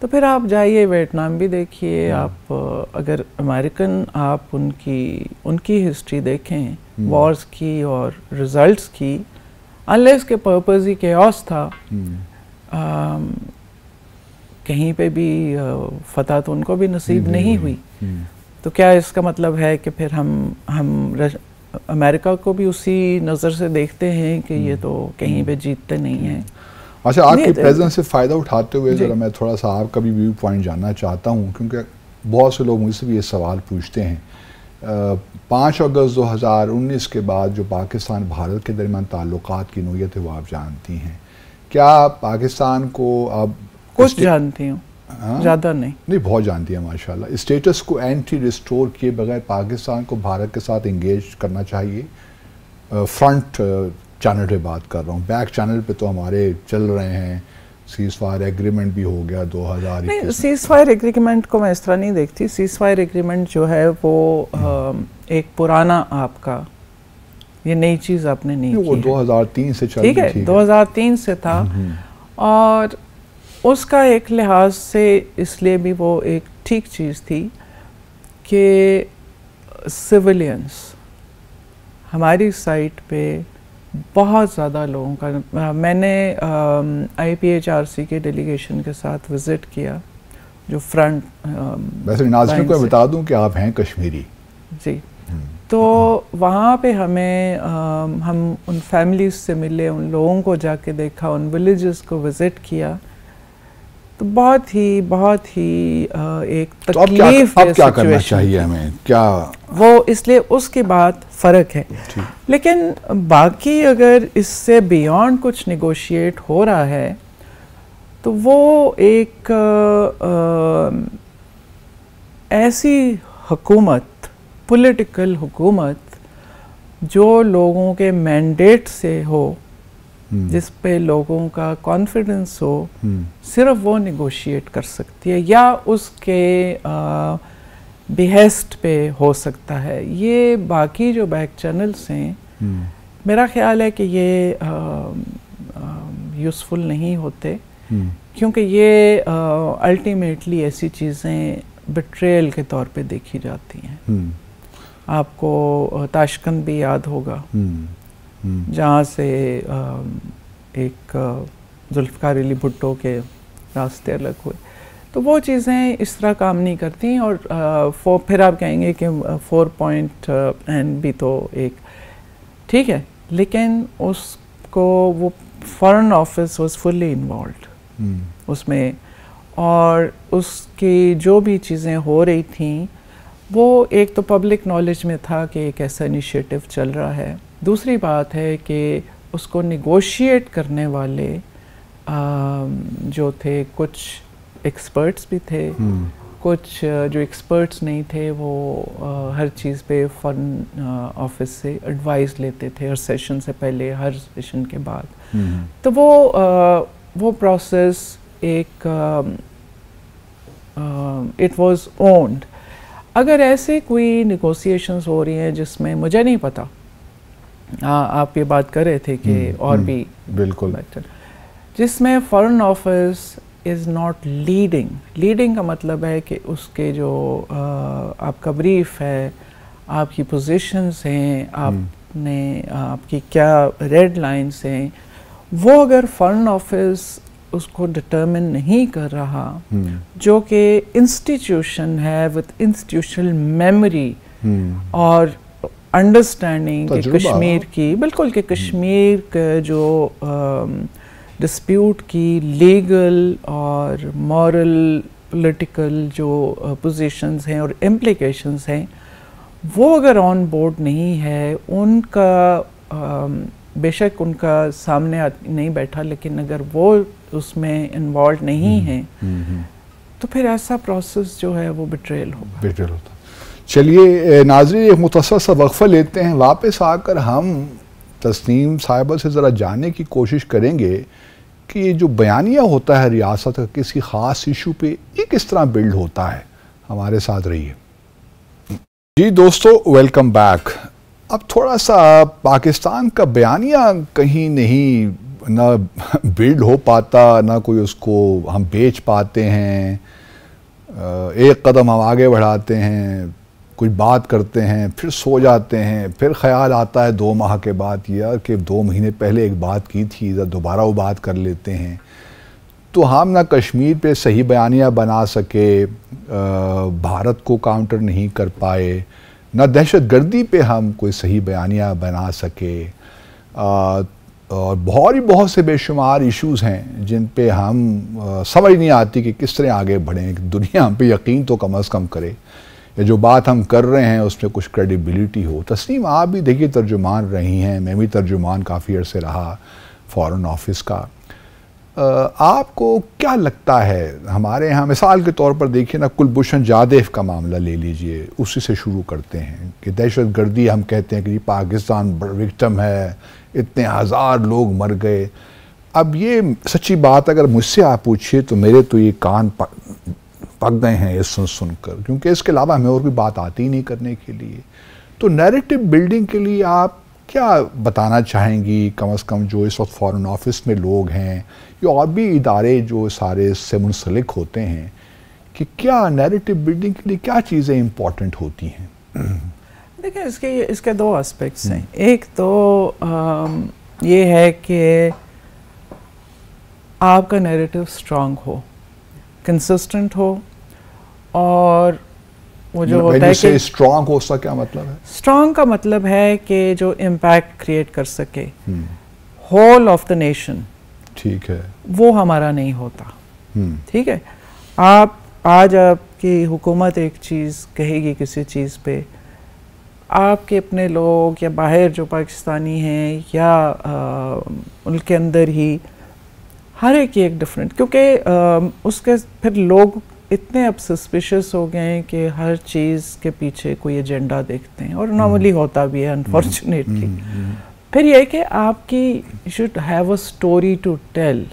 तो फिर आप जाइए वियतनाम भी देखिए, आप अगर अमेरिकन आप उनकी हिस्ट्री देखें वॉर्स की और रिजल्ट्स की, अनलेस के पर्पस ही केओस था, कहीं पे भी फतह तो उनको भी नसीब नहीं हुई। तो क्या इसका मतलब है कि फिर हम अमेरिका को भी उसी नज़र से देखते हैं कि ये तो कहीं पे जीतते नहीं हैं? अच्छा, आपकी प्रेजेंस से फ़ायदा उठाते हुए ज़रा मैं थोड़ा सा आपका भी व्यू पॉइंट जानना चाहता हूँ, क्योंकि बहुत से लोग मुझसे भी ये सवाल पूछते हैं। 5 अगस्त 2019 के बाद जो पाकिस्तान भारत के दरमियान ताल्लुकात की नोयत है वो आप जानती हैं। क्या पाकिस्तान को अब कुछ जानती हूँ? ज़्यादा नहीं, बहुत जानती है माशाल्लाह। स्टेटस को एंटी रिस्टोर किए बगैर पाकिस्तान को भारत के साथ इंगेज करना चाहिए। फ्रंट चैनल पे बात कर रहा हूँ, बैक चैनल पे तो हमारे चल रहे हैं, सीज फायर एग्रीमेंट भी हो गया 2021। नहीं, सीज फायर एग्रीमेंट को मैं इस तरह नहीं देखती। सीज फायर एग्रीमेंट जो है वो एक पुराना, आपका ये नई चीज़ आपने नहीं की, वो 2003 से चल रही थी। ठीक है, 2003 से था, और उसका एक लिहाज से इसलिए भी वो एक ठीक चीज़ थी कि सिविलियंस हमारी साइट पे बहुत ज़्यादा लोगों का। मैंने IPHRC के डेलीगेशन के साथ विज़िट किया, जो फ्रंट। वैसे नाज़रीन को बता दूं कि आप हैं कश्मीरी जी। तो वहाँ पे हमें हम उन फैमिलीज से मिले, उन लोगों को जाके देखा, उन विलेजेस को विज़िट किया, तो बहुत ही एक तकलीफ। अब क्या करना चाहिए हमें, क्या वो, इसलिए उसके बाद फ़र्क है। लेकिन बाकी अगर इससे बियॉन्ड कुछ निगोशिएट हो रहा है तो वो एक ऐसी हुकूमत, पॉलिटिकल हुकूमत जो लोगों के मैंडेट से हो, जिस पे लोगों का कॉन्फिडेंस हो, सिर्फ वो निगोशिएट कर सकती है या उसके बिहेस्ट पे हो सकता है। ये बाकी जो बैक चैनल्स हैं, मेरा ख्याल है कि ये यूज़फुल नहीं होते, क्योंकि ये अल्टीमेटली ऐसी चीज़ें बिट्रेयल के तौर पे देखी जाती हैं। आपको ताशकंद भी याद होगा, जहाँ से एक जुल्फ़िकार अली भुट्टो के रास्ते अलग हुए। तो वो चीज़ें इस तरह काम नहीं करती। और फिर आप कहेंगे कि 4 पॉइंट एंड भी तो एक ठीक है, लेकिन उसको वो foreign office was fully involved उसमें, और उसकी जो भी चीज़ें हो रही थी वो एक तो पब्लिक नॉलेज में था कि एक ऐसा इनिशिएटिव चल रहा है। दूसरी बात है कि उसको निगोशिएट करने वाले जो थे, कुछ एक्सपर्ट्स भी थे, कुछ जो एक्सपर्ट्स नहीं थे वो हर चीज़ पे फॉरेन ऑफिस से एडवाइस लेते थे, हर सेशन से पहले, हर सेशन के बाद। तो वो प्रोसेस एक इट वाज ओन्ड। अगर ऐसे कोई निगोशिएशंस हो रही हैं जिसमें मुझे नहीं पता, आप ये बात कर रहे थे कि और भी बिल्कुल, जिसमें foreign office is not leading का मतलब है कि उसके जो आपका ब्रीफ है, आपकी पोजीशंस हैं, आपकी क्या रेड लाइंस हैं, वो अगर फॉरेन ऑफिस उसको डिटर्मिन नहीं कर रहा, जो कि इंस्टीट्यूशन है विद इंस्टीट्यूशनल मेमोरी और अंडरस्टैंडिंग कश्मीर की, बिल्कुल कि कश्मीर के जो डिस्प्यूट की लीगल और मॉरल पॉलिटिकल जो पोजीशंस हैं और इम्प्लिकेशंस हैं, वो अगर ऑन बोर्ड नहीं है, उनका बेशक उनका सामने नहीं बैठा, लेकिन अगर वो उसमें इन्वॉल्व नहीं है तो फिर ऐसा प्रोसेस जो है वो बिट्रेयल होगा। चलिए नाज़रीन, एक मुख्तसर सा वक्फा लेते हैं, वापस आकर हम तस्नीम साहिबा से ज़रा जानने की कोशिश करेंगे कि ये जो बयानिया होता है रियासत का किसी ख़ास इशू पे, ये किस तरह बिल्ड होता है। हमारे साथ रहिए। जी दोस्तों, वेलकम बैक। अब थोड़ा सा पाकिस्तान का बयानिया कहीं नहीं ना बिल्ड हो पाता, ना कोई उसको हम बेच पाते हैं। एक कदम हम आगे बढ़ाते हैं, कुछ बात करते हैं, फिर सो जाते हैं, फिर ख्याल आता है 2 माह के बाद यार कि 2 महीने पहले एक बात की थी, दोबारा वो बात कर लेते हैं। तो हम ना कश्मीर पे सही बयानिया बना सके, भारत को काउंटर नहीं कर पाए, ना दहशत गर्दी पे हम कोई सही बयानिया बना सके, और बहुत से बेशुमार इश्यूज़ हैं जिन पे हम समझ नहीं आती कि किस तरह आगे बढ़ें, दुनिया हम पे यकीन तो कम अज़ कम करे, या जो बात हम कर रहे हैं उसमें कुछ क्रेडिबिलिटी हो। तस्नीम, आप भी देखिए तर्जुमान रही हैं, मैं भी तर्जुमान काफ़ी अर्से रहा फॉरेन ऑफिस का। आपको क्या लगता है, हमारे यहाँ मिसाल के तौर पर देखिए ना, कुलभूषण जाधव का मामला ले लीजिए, उसी से शुरू करते हैं कि दहशत गर्दी हम कहते हैं कि पाकिस्तान विक्टिम है, इतने हज़ार लोग मर गए। अब ये सच्ची बात अगर मुझसे आप पूछिए तो मेरे तो ये कान पक गए हैं ये सुनकर, क्योंकि इसके अलावा हमें और कोई बात आती ही नहीं करने के लिए। तो नैरेटिव बिल्डिंग के लिए आप क्या बताना चाहेंगी, कम से कम जो इस वक्त फॉरेन ऑफिस में लोग हैं या और भी इदारे जो सारे इससे मुंसलिक होते हैं, कि क्या नैरेटिव बिल्डिंग के लिए क्या चीज़ें इम्पॉर्टेंट होती हैं? देखिए, इसके 2 एस्पेक्ट्स हैं। एक तो ये है कि आपका नैरेटिव स्ट्रांग हो, कंसिस्टेंट हो, और वो जो होता है कि स्ट्रांग हो, उसका क्या मतलब है? स्ट्रांग का मतलब है कि जो इम्पैक्ट क्रिएट कर सके होल ऑफ द नेशन, ठीक है, वो हमारा नहीं होता। ठीक है, आप आज आपकी हुकूमत एक चीज़ कहेगी किसी चीज़ पे, आपके अपने लोग या बाहर जो पाकिस्तानी हैं या उनके अंदर ही हर एक एक डिफरेंट, क्योंकि उसके फिर लोग इतने अब सस्पिशियस हो गए हैं कि हर चीज़ के पीछे कोई एजेंडा देखते हैं, और नॉर्मली होता भी है अनफॉर्चुनेटली। फिर यह कि आपकी should have a story to tell.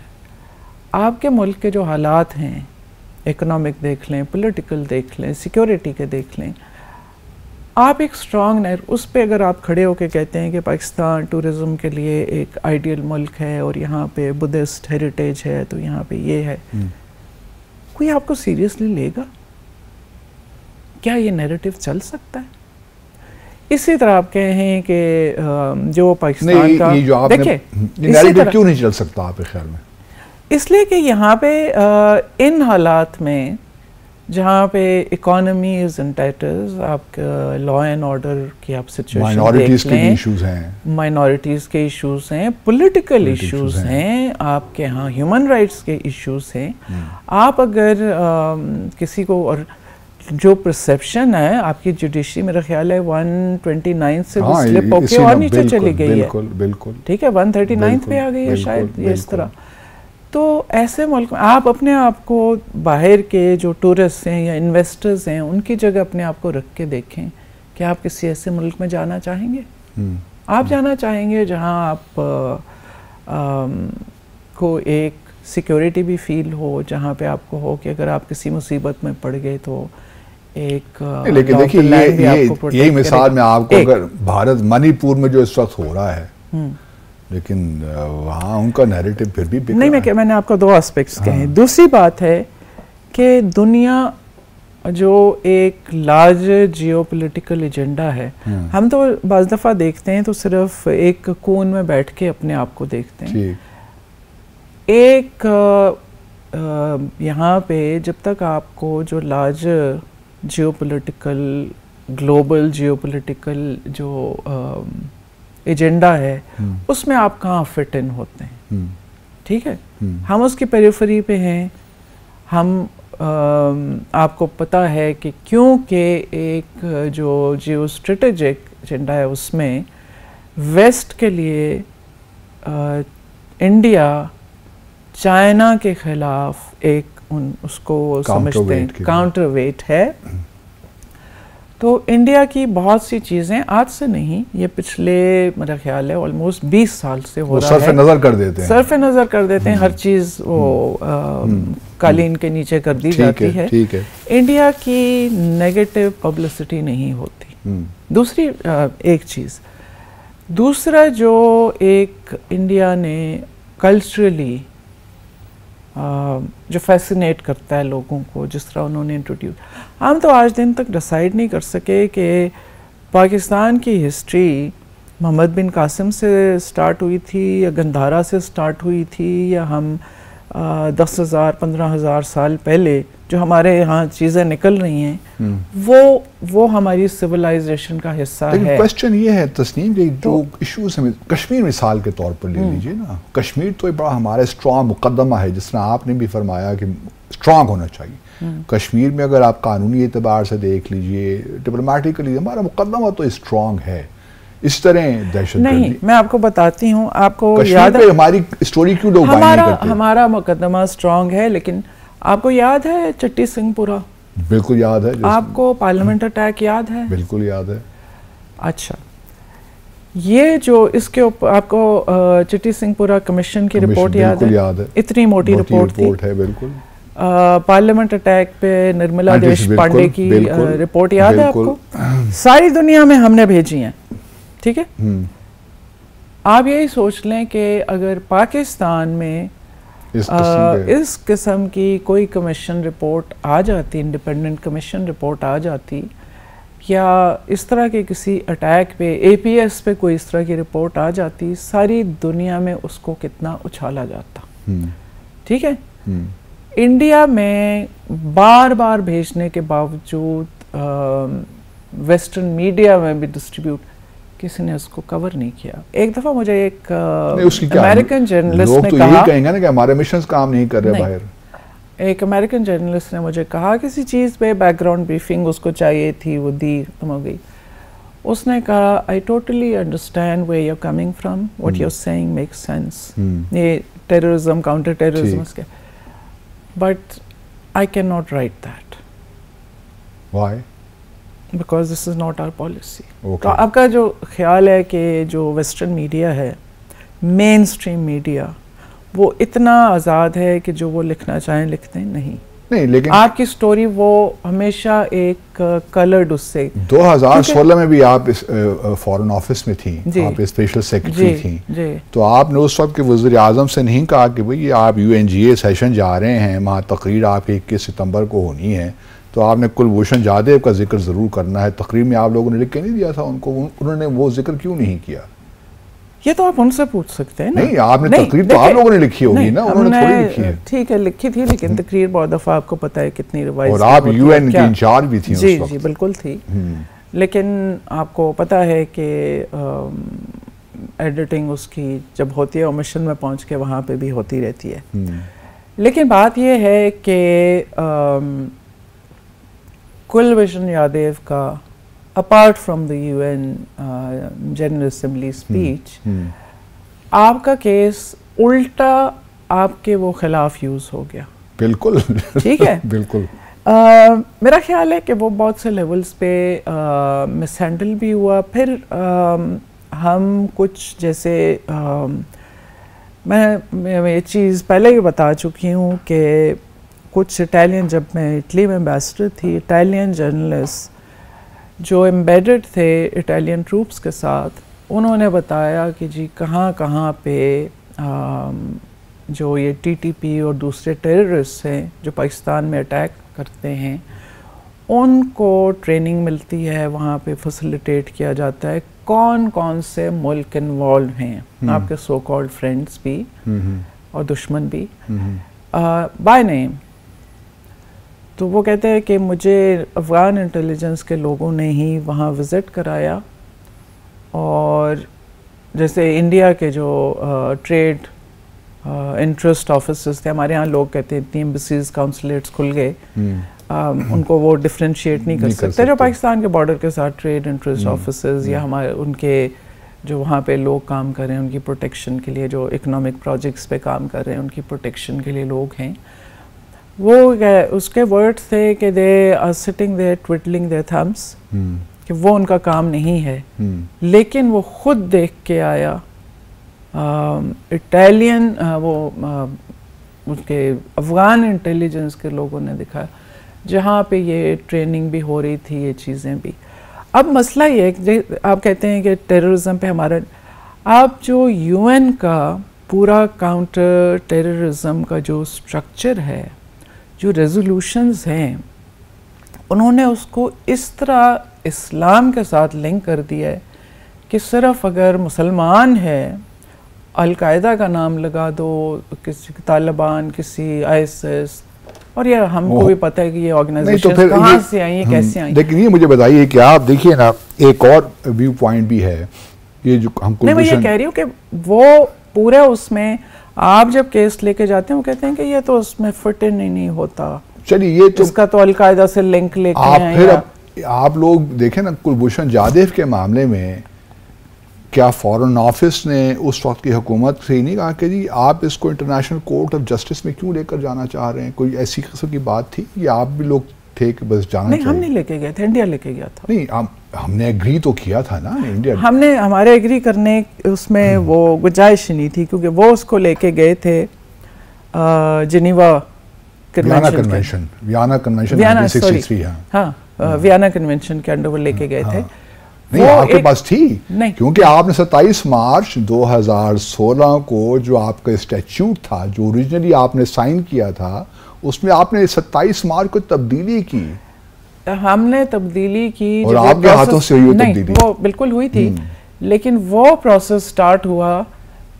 आपके मुल्क के जो हालात हैं, इकोनॉमिक देख लें, पॉलिटिकल देख लें, सिक्योरिटी के देख लें, आप एक स्ट्रॉन्ग उस पे अगर आप खड़े होकर कहते हैं कि पाकिस्तान टूरिज़म के लिए एक आइडियल मुल्क है और यहाँ पे बुद्धिस्ट हेरिटेज है, तो यहाँ पे ये है, कोई आपको सीरियसली लेगा? क्या ये नैरेटिव चल सकता है? इसी तरह आप कहें कि जो पाकिस्तान का, ये जो आपने नैरेटिव क्यों नहीं चल सकता आपके ख्याल में? इसलिए कि यहाँ पे इन हालात में जहाँ पे इकोनॉमी इज इन टाइटर्स, आपका लॉ एंड ऑर्डर की आप सिचुएशन माइनॉरिटीज़ के इश्यूज हैं, माइनॉरिटीज़ के इश्यूज हैं, पॉलिटिकल इश्यूज हैं, आपके यहाँ ह्यूमन राइट्स के इश्यूज हैं। आप अगर किसी को, और जो परसेप्शन है आपकी जुडिशरी, मेरा ख्याल है 129 से वो स्लिप होके और नीचे चली गई है, बिल्कुल ठीक है, 139 पे आ गई है शायद, ये इस तरह। तो ऐसे मुल्क में आप अपने आप को बाहर के जो टूरिस्ट हैं या इन्वेस्टर्स हैं उनकी जगह अपने आप को रख के देखें कि आप किसी ऐसे मुल्क में जाना चाहेंगे? आप जाना चाहेंगे जहां आप को एक सिक्योरिटी भी फील हो, जहां पे आपको हो कि अगर आप किसी मुसीबत में पड़ गए तो एक लेकिन देखिए यही मिसाल में आपको, अगर भारत मणिपुर में जो इस वक्त हो रहा है, लेकिन वहाँ उनका नैरेटिव फिर भी नहीं, मैंने आपको दो एस्पेक्ट्स कहे। दूसरी बात है कि दुनिया जो एक लार्ज जियोपॉलिटिकल एजेंडा है, हम तो बाज़ दफ़ा देखते हैं तो सिर्फ एक कोन में बैठ के अपने आप को देखते हैं। एक यहाँ पे जब तक आपको जो लार्ज जियोपॉलिटिकल, ग्लोबल जियोपॉलिटिकल जो एजेंडा है, उसमें आप कहाँ फिट इन होते हैं? ठीक है, हम उसकी पेरिफेरी पे हैं। हम आपको पता है कि क्योंकि एक जो जियो स्ट्रेटेजिक एजेंडा है उसमें वेस्ट के लिए इंडिया चाइना के खिलाफ एक उसको समझते हैं काउंटरवेट है। तो इंडिया की बहुत सी चीज़ें आज से नहीं, ये पिछले मेरा ख्याल है ऑलमोस्ट 20 साल से हो रहा है, सरफ़े नज़र कर देते हैं, सरफ़े नज़र कर देते हैं, हर चीज़ वो कालीन के नीचे कर दी जाती है। ठीक है, इंडिया की नेगेटिव पब्लिसिटी नहीं होती। दूसरी एक चीज़, दूसरा जो एक इंडिया ने कल्चरली जो फैसिनेट करता है लोगों को, जिस तरह उन्होंने इंट्रोड्यूस, हम तो आज दिन तक डिसाइड नहीं कर सके कि पाकिस्तान की हिस्ट्री मोहम्मद बिन कासिम से स्टार्ट हुई थी या गंधारा से स्टार्ट हुई थी, या हम 10,000 15,000 साल पहले जो हमारे यहाँ चीज़ें निकल रही हैं वो हमारी सिविलाइजेशन का हिस्सा है। क्वेश्चन ये है तस्नीम, जो इश्यूज हैं, कश्मीर मिसाल के तौर पर ले लीजिए ना, कश्मीर तो एक बड़ा हमारा स्ट्रॉन्ग मुकदमा है, जिस तरह आपने भी फरमाया कि स्ट्रॉन्ग होना चाहिए। कश्मीर में अगर आप कानूनी एतबार से देख लीजिए, डिप्लोमेटिकली हमारा मुकदमा तो स्ट्रॉन्ग है। इस तरह दहशत नहीं, मैं आपको बताती हूँ, आपको याद है हमारी स्टोरी क्यों लोग हमारा मुकदमा स्ट्रॉन्ग है, लेकिन आपको याद है चट्टी सिंहपुरा? बिल्कुल याद है। आपको पार्लियामेंट अटैक याद है? बिल्कुल याद है। अच्छा, ये जो इसके ऊपर आपको चट्टी सिंहपुरा कमीशन की रिपोर्ट याद है? इतनी मोटी रिपोर्ट है, बिल्कुल। पार्लियामेंट अटैक पे निर्मला देशपांडे की रिपोर्ट याद है आपको? सारी दुनिया में हमने भेजी हैं, ठीक है। आप यही सोच लें कि अगर पाकिस्तान में इस किस्म की कोई कमीशन रिपोर्ट आ जाती, इंडिपेंडेंट कमीशन रिपोर्ट आ जाती, या इस तरह के किसी अटैक पे, APS पे कोई इस तरह की रिपोर्ट आ जाती, सारी दुनिया में उसको कितना उछाला जाता। ठीक है, इंडिया में बार बार भेजने के बावजूद वेस्टर्न मीडिया में भी डिस्ट्रीब्यूट, किसी ने उसको कवर नहीं किया। एक दफ़ा मुझे एक अमेरिकन जर्नलिस्ट ने कहा, यही कहेंगे ना कि हमारे मिशंस काम नहीं कर रहे बाहर। एक अमेरिकन जर्नलिस्ट ने मुझे कहा किसी चीज़ पे बैकग्राउंड ब्रीफिंग उसको चाहिए थी, वो दी, खत्म हो गई। उसने कहा I totally understand where you are coming from, what you are saying makes sense. ये टेररिज्म, काउंटर टेररिज्म के, but I can not write that. Why? Because this is not our policy. तो आपका जो ख्याल है कि जो वेस्टर्न मीडिया है, मेन स्ट्रीम मीडिया, वो इतना आज़ाद है कि जो वो लिखना चाहें लिखते हैं? नहीं, लेकिन आपकी स्टोरी वो हमेशा एक कलर्ड उससे। 2016 में भी आप इस फॉरेन ऑफिस में थी, आप स्पेशल सेक्रेटरी थी, तो आपने उस वक्त के वज़ीर आज़म से नहीं कहा कि भाई आप UNGA सेशन जा रहे हैं, वहाँ तकरीर आपकी 21 सितंबर को होनी है, तो आपने कुलभूषण जादेव का जिक्र ज़रूर करना है? तकरीर में आप लोगों ने लिख के नहीं दिया था उनको? उन्होंने वो जिक्र क्यों नहीं किया? ये तो आप उनसे पूछ सकते हैं ना। नहीं, आपने तकरीर तो आप लोगों ने लिखी होगी ना, उन्होंने थोड़ी लिखी है। ठीक है, लिखी थी, लेकिन तकरीर बहुत दफ़ा आपको पता है कितनी रिवाइज, और आप UN की इंचार्ज भी थी। जी जी बिल्कुल थी। लेकिन आपको पता है कि एडिटिंग उसकी जब होती है, वो मिशन में पहुंच के वहाँ पे भी होती रहती है। लेकिन बात यह है कि कुलभूषण जाधव का, apart from the UN General Assembly speech, आपका केस उल्टा आपके वो खिलाफ यूज हो गया। बिल्कुल। ठीक है। बिल्कुल। मेरा ख्याल है कि वो बहुत से लेवल्स पे मिसहैंडल भी हुआ। फिर हम कुछ जैसे मैं ये चीज़ पहले भी बता चुकी हूँ कि कुछ इटालियन, जब मैं इटली में एम्बेसडर थी, इटालियन जर्नलिस्ट जो एम्बेडेड थे इटालियन ट्रूप्स के साथ, उन्होंने बताया कि जी कहाँ कहाँ पे जो ये TTP और दूसरे टेररिस्ट हैं जो पाकिस्तान में अटैक करते हैं, उनको ट्रेनिंग मिलती है, वहाँ पे फैसिलिटेट किया जाता है। कौन कौन से मुल्क इन्वॉल्व हैं, आपके सो कॉल्ड फ्रेंड्स भी और दुश्मन भी, बाय नेम। तो वो कहते हैं कि मुझे अफ़गान इंटेलिजेंस के लोगों ने ही वहाँ विज़िट कराया, और जैसे इंडिया के जो ट्रेड इंटरेस्ट ऑफिसर्स थे, हमारे यहाँ लोग कहते हैं इतनी एम्बेसीज काउंसलेट्स खुल गए, उनको वो डिफ्रेंशिएट नहीं कर सकते जो पाकिस्तान के बॉर्डर के साथ ट्रेड इंटरेस्ट ऑफिसर्स या हमारे उनके जो वहाँ पे लोग काम कर रहे हैं उनकी प्रोटेक्शन के लिए, जो इकोनॉमिक प्रोजेक्ट्स पे काम कर रहे हैं उनकी प्रोटेक्शन के लिए लोग हैं। वो उसके वर्ड्स थे कि they are sitting there twiddling their thumbs, कि वो उनका काम नहीं है। लेकिन वो खुद देख के आया, इटालियन वो उसके अफ़गान इंटेलिजेंस के लोगों ने दिखाया जहाँ पे ये ट्रेनिंग भी हो रही थी, ये चीज़ें भी। अब मसला ये है कि आप कहते हैं कि टेररिज्म पे हमारा, आप जो UN का पूरा काउंटर टेररिज्म का जो स्ट्रक्चर है, जो रेजोल्यूशंस हैं, उन्होंने उसको इस तरह इस्लाम के साथ लिंक कर दिया है कि सिर्फ अगर मुसलमान है, अल-कायदा का नाम लगा दो, किसी तालिबान, किसी ISIS, और ये हमको भी पता है कि ये ऑर्गेनाइजेशन कहाँ से आई है, कैसे आई। लेकिन ये मुझे बताइए कि आप देखिए ना, एक और व्यू पॉइंट भी है, ये जो हम नहीं, मैं ये कह रही हूँ कि वो पूरे उसमें आप जब केस लेके जाते हैं वो कहते हैं कि ये तो उसमें फिट इन ही नहीं होता। चलिए, ये तो इसका तो अल-कायदा से लिंक लेके आप फिर आप लोग देखें ना, कुलभूषण जाधव के मामले में क्या फॉरेन ऑफिस ने उस वक्त की हुकूमत से ही नहीं कहा कि जी आप इसको इंटरनेशनल कोर्ट ऑफ जस्टिस में क्यों लेकर जाना चाह रहे हैं? कोई ऐसी किस्म की बात थी या आप भी लोग थे कि बस जाना नहीं, हम नहीं लेके गए थे, इंडिया लेके गया था। नहीं, हमने एग्री तो किया था ना, इंडिया हमने, हमारे एग्री करने उसमें वो गुंजाइश नहीं थी, क्योंकि वो उसको लेके गए थे जिनीवा कन्वेंशन, वियना कन्वेंशन 1963, हाँ, वियना कन्वेंशन के अंडर वो लेके गए थे। नहीं, आपके पास थी नहीं, क्योंकि आपने 27 मार्च 2016 को जो आपका स्टैट्यूट था, जो ओरिजिनली आपने साइन किया था, उसमें आपने 27 मार्च को तब्दीली की। हमने तब्दीली की और आपके हाथों से हुई तब्दीली? वो बिल्कुल हुई थी, लेकिन वो प्रोसेस स्टार्ट हुआ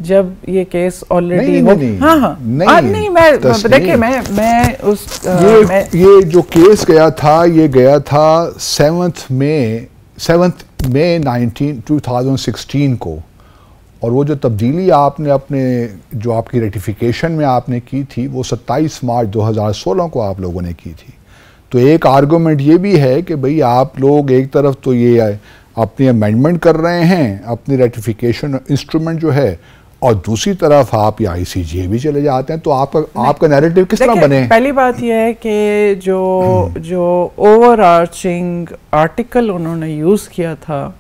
जब ये केस ऑलरेडी हो। हाँ हाँ नहीं, मैं देखिए मैं उस ये जो केस गया था, ये गया था 7 मई 2016 को, और वो जो तब्दीली आपने अपने जो आपकी रेटिफिकेशन में आपने की थी वो 27 मार्च 2016 को आप लोगों ने की थी। तो एक आर्गूमेंट ये भी है कि भाई आप लोग एक तरफ तो ये अपनी अमेंडमेंट कर रहे हैं, अपनी रेटिफिकेशन इंस्ट्रूमेंट जो है, और दूसरी तरफ आप ICJ भी चले जाते हैं। तो आपका नैरेटिव किस तरह बने? पहली बात यह है कि जो ओवर आर्चिंग आर्टिकल उन्होंने यूज़ किया था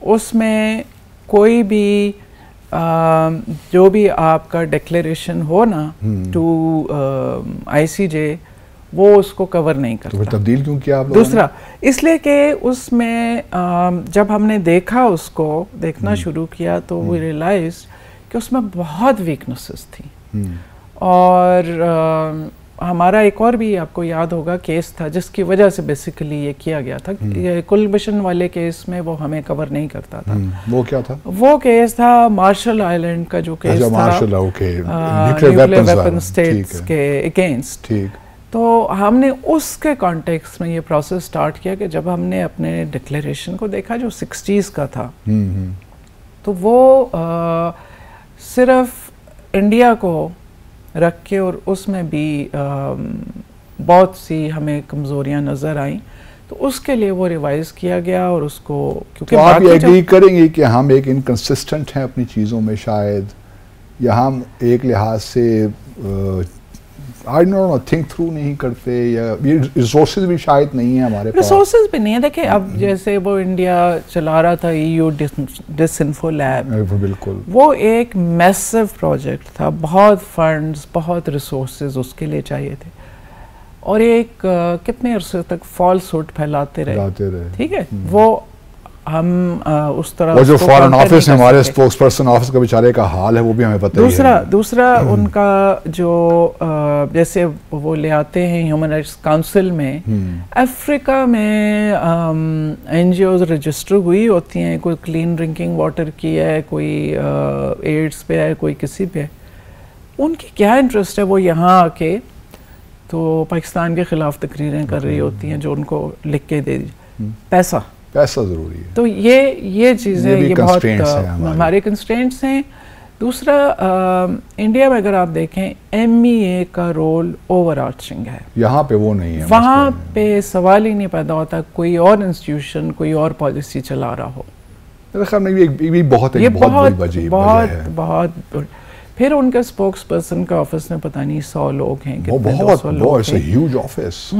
उसमें कोई भी जो भी आपका डिक्लेरेशन हो ना टू ICJ वो उसको कवर नहीं करता। तो तब्दील क्यों किया आप लोगों ने? दूसरा इसलिए कि उसमें जब हमने देखा, उसको देखना शुरू किया तो वी रियलाइज कि उसमें बहुत वीकनेसेस थी। और हमारा एक और भी आपको याद होगा केस था जिसकी वजह से बेसिकली ये किया गया था। ये कुलभूषण वाले केस में वो हमें कवर नहीं करता था। वो क्या था? वो केस था मार्शल आइलैंड का जो केस था, न्यूक्लियर वेपन स्टेट्स के अगेंस्ट। ठीक। तो हमने उसके कॉन्टेक्स्ट में ये प्रोसेस स्टार्ट किया कि जब हमने अपने डिक्लेरेशन को देखा जो 60s का था, तो वो सिर्फ इंडिया को रख के, और उसमें भी बहुत सी हमें कमज़ोरियां नज़र आई, तो उसके लिए वो रिवाइज किया गया। और उसको क्योंकि तो आप ये एग्री करेंगे कि हम एक इनकंसिस्टेंट हैं अपनी चीज़ों में शायद, या हम एक लिहाज से I don't know think through नहीं करते, या ये रिसोर्सेज भी शायद नहीं है हमारे पास। रिसोर्सेज भी नहीं है। देखिए अब जैसे वो इंडिया चला रहा था EU डिसइंफो लैब, बिल्कुल वो एक मैसिव प्रोजेक्ट था, बहुत फंड्स बहुत रिसोर्सेज उसके लिए चाहिए थे, और एक कितने अरसे तक फॉल्सहुड फैलाते रहे। ठीक है, वो हम उस तरह वो जो फॉरेन ऑफिस है, हमारे स्पोक्सपर्सन ऑफिस का बेचारे का हाल है वो भी हमें पता ही है। दूसरा उनका जो जैसे वो ले आते हैं ह्यूमन राइट्स काउंसिल में, अफ्रीका में NGOs रजिस्टर हुई होती हैं, कोई क्लीन ड्रिंकिंग वाटर की है, कोई एड्स पे है, कोई किसी पे है। उनकी क्या इंटरेस्ट है वो यहाँ आके तो पाकिस्तान के खिलाफ तकरीरें कर रही होती हैं जो उनको लिख के दे दी। पैसा ज़रूरी है। तो ये चीज़ें ये बहुत हमारे कंस्ट्रेंट्स हैं। दूसरा इंडिया में अगर आप देखें MEA का रोल ओवर आर्चिंग है, यहाँ पे वो नहीं है। वहाँ पे सवाल ही नहीं पैदा होता कोई और इंस्टीट्यूशन कोई और पॉलिसी चला रहा हो। ये बहुत फिर उनके स्पोक्स पर्सन का ऑफिस में पता नहीं 100 लोग हैं, बहुत ह्यूज ऑफिस।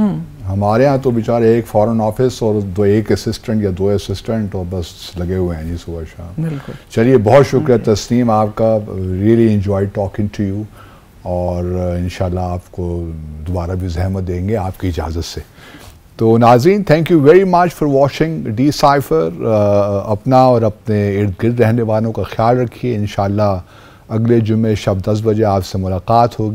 हमारे यहाँ तो बेचारे एक फॉरेन ऑफिस और एक असिस्टेंट या 2 असिस्टेंट और बस लगे हुए हैं जी सुबह शाम। बिल्कुल। चलिए बहुत शुक्रिया तस्नीम आपका, really enjoy talking to you, और इंशाल्लाह आपको दोबारा भी ज़हमत देंगे आपकी इजाज़त से। तो नाज़रीन, thank you very much for watching decipher. अपना और अपने इर्द गिर्द रहने वालों का ख्याल रखिए। इंशाल्लाह अगले जुम्मे शब 10 बजे आपसे मुलाकात होगी।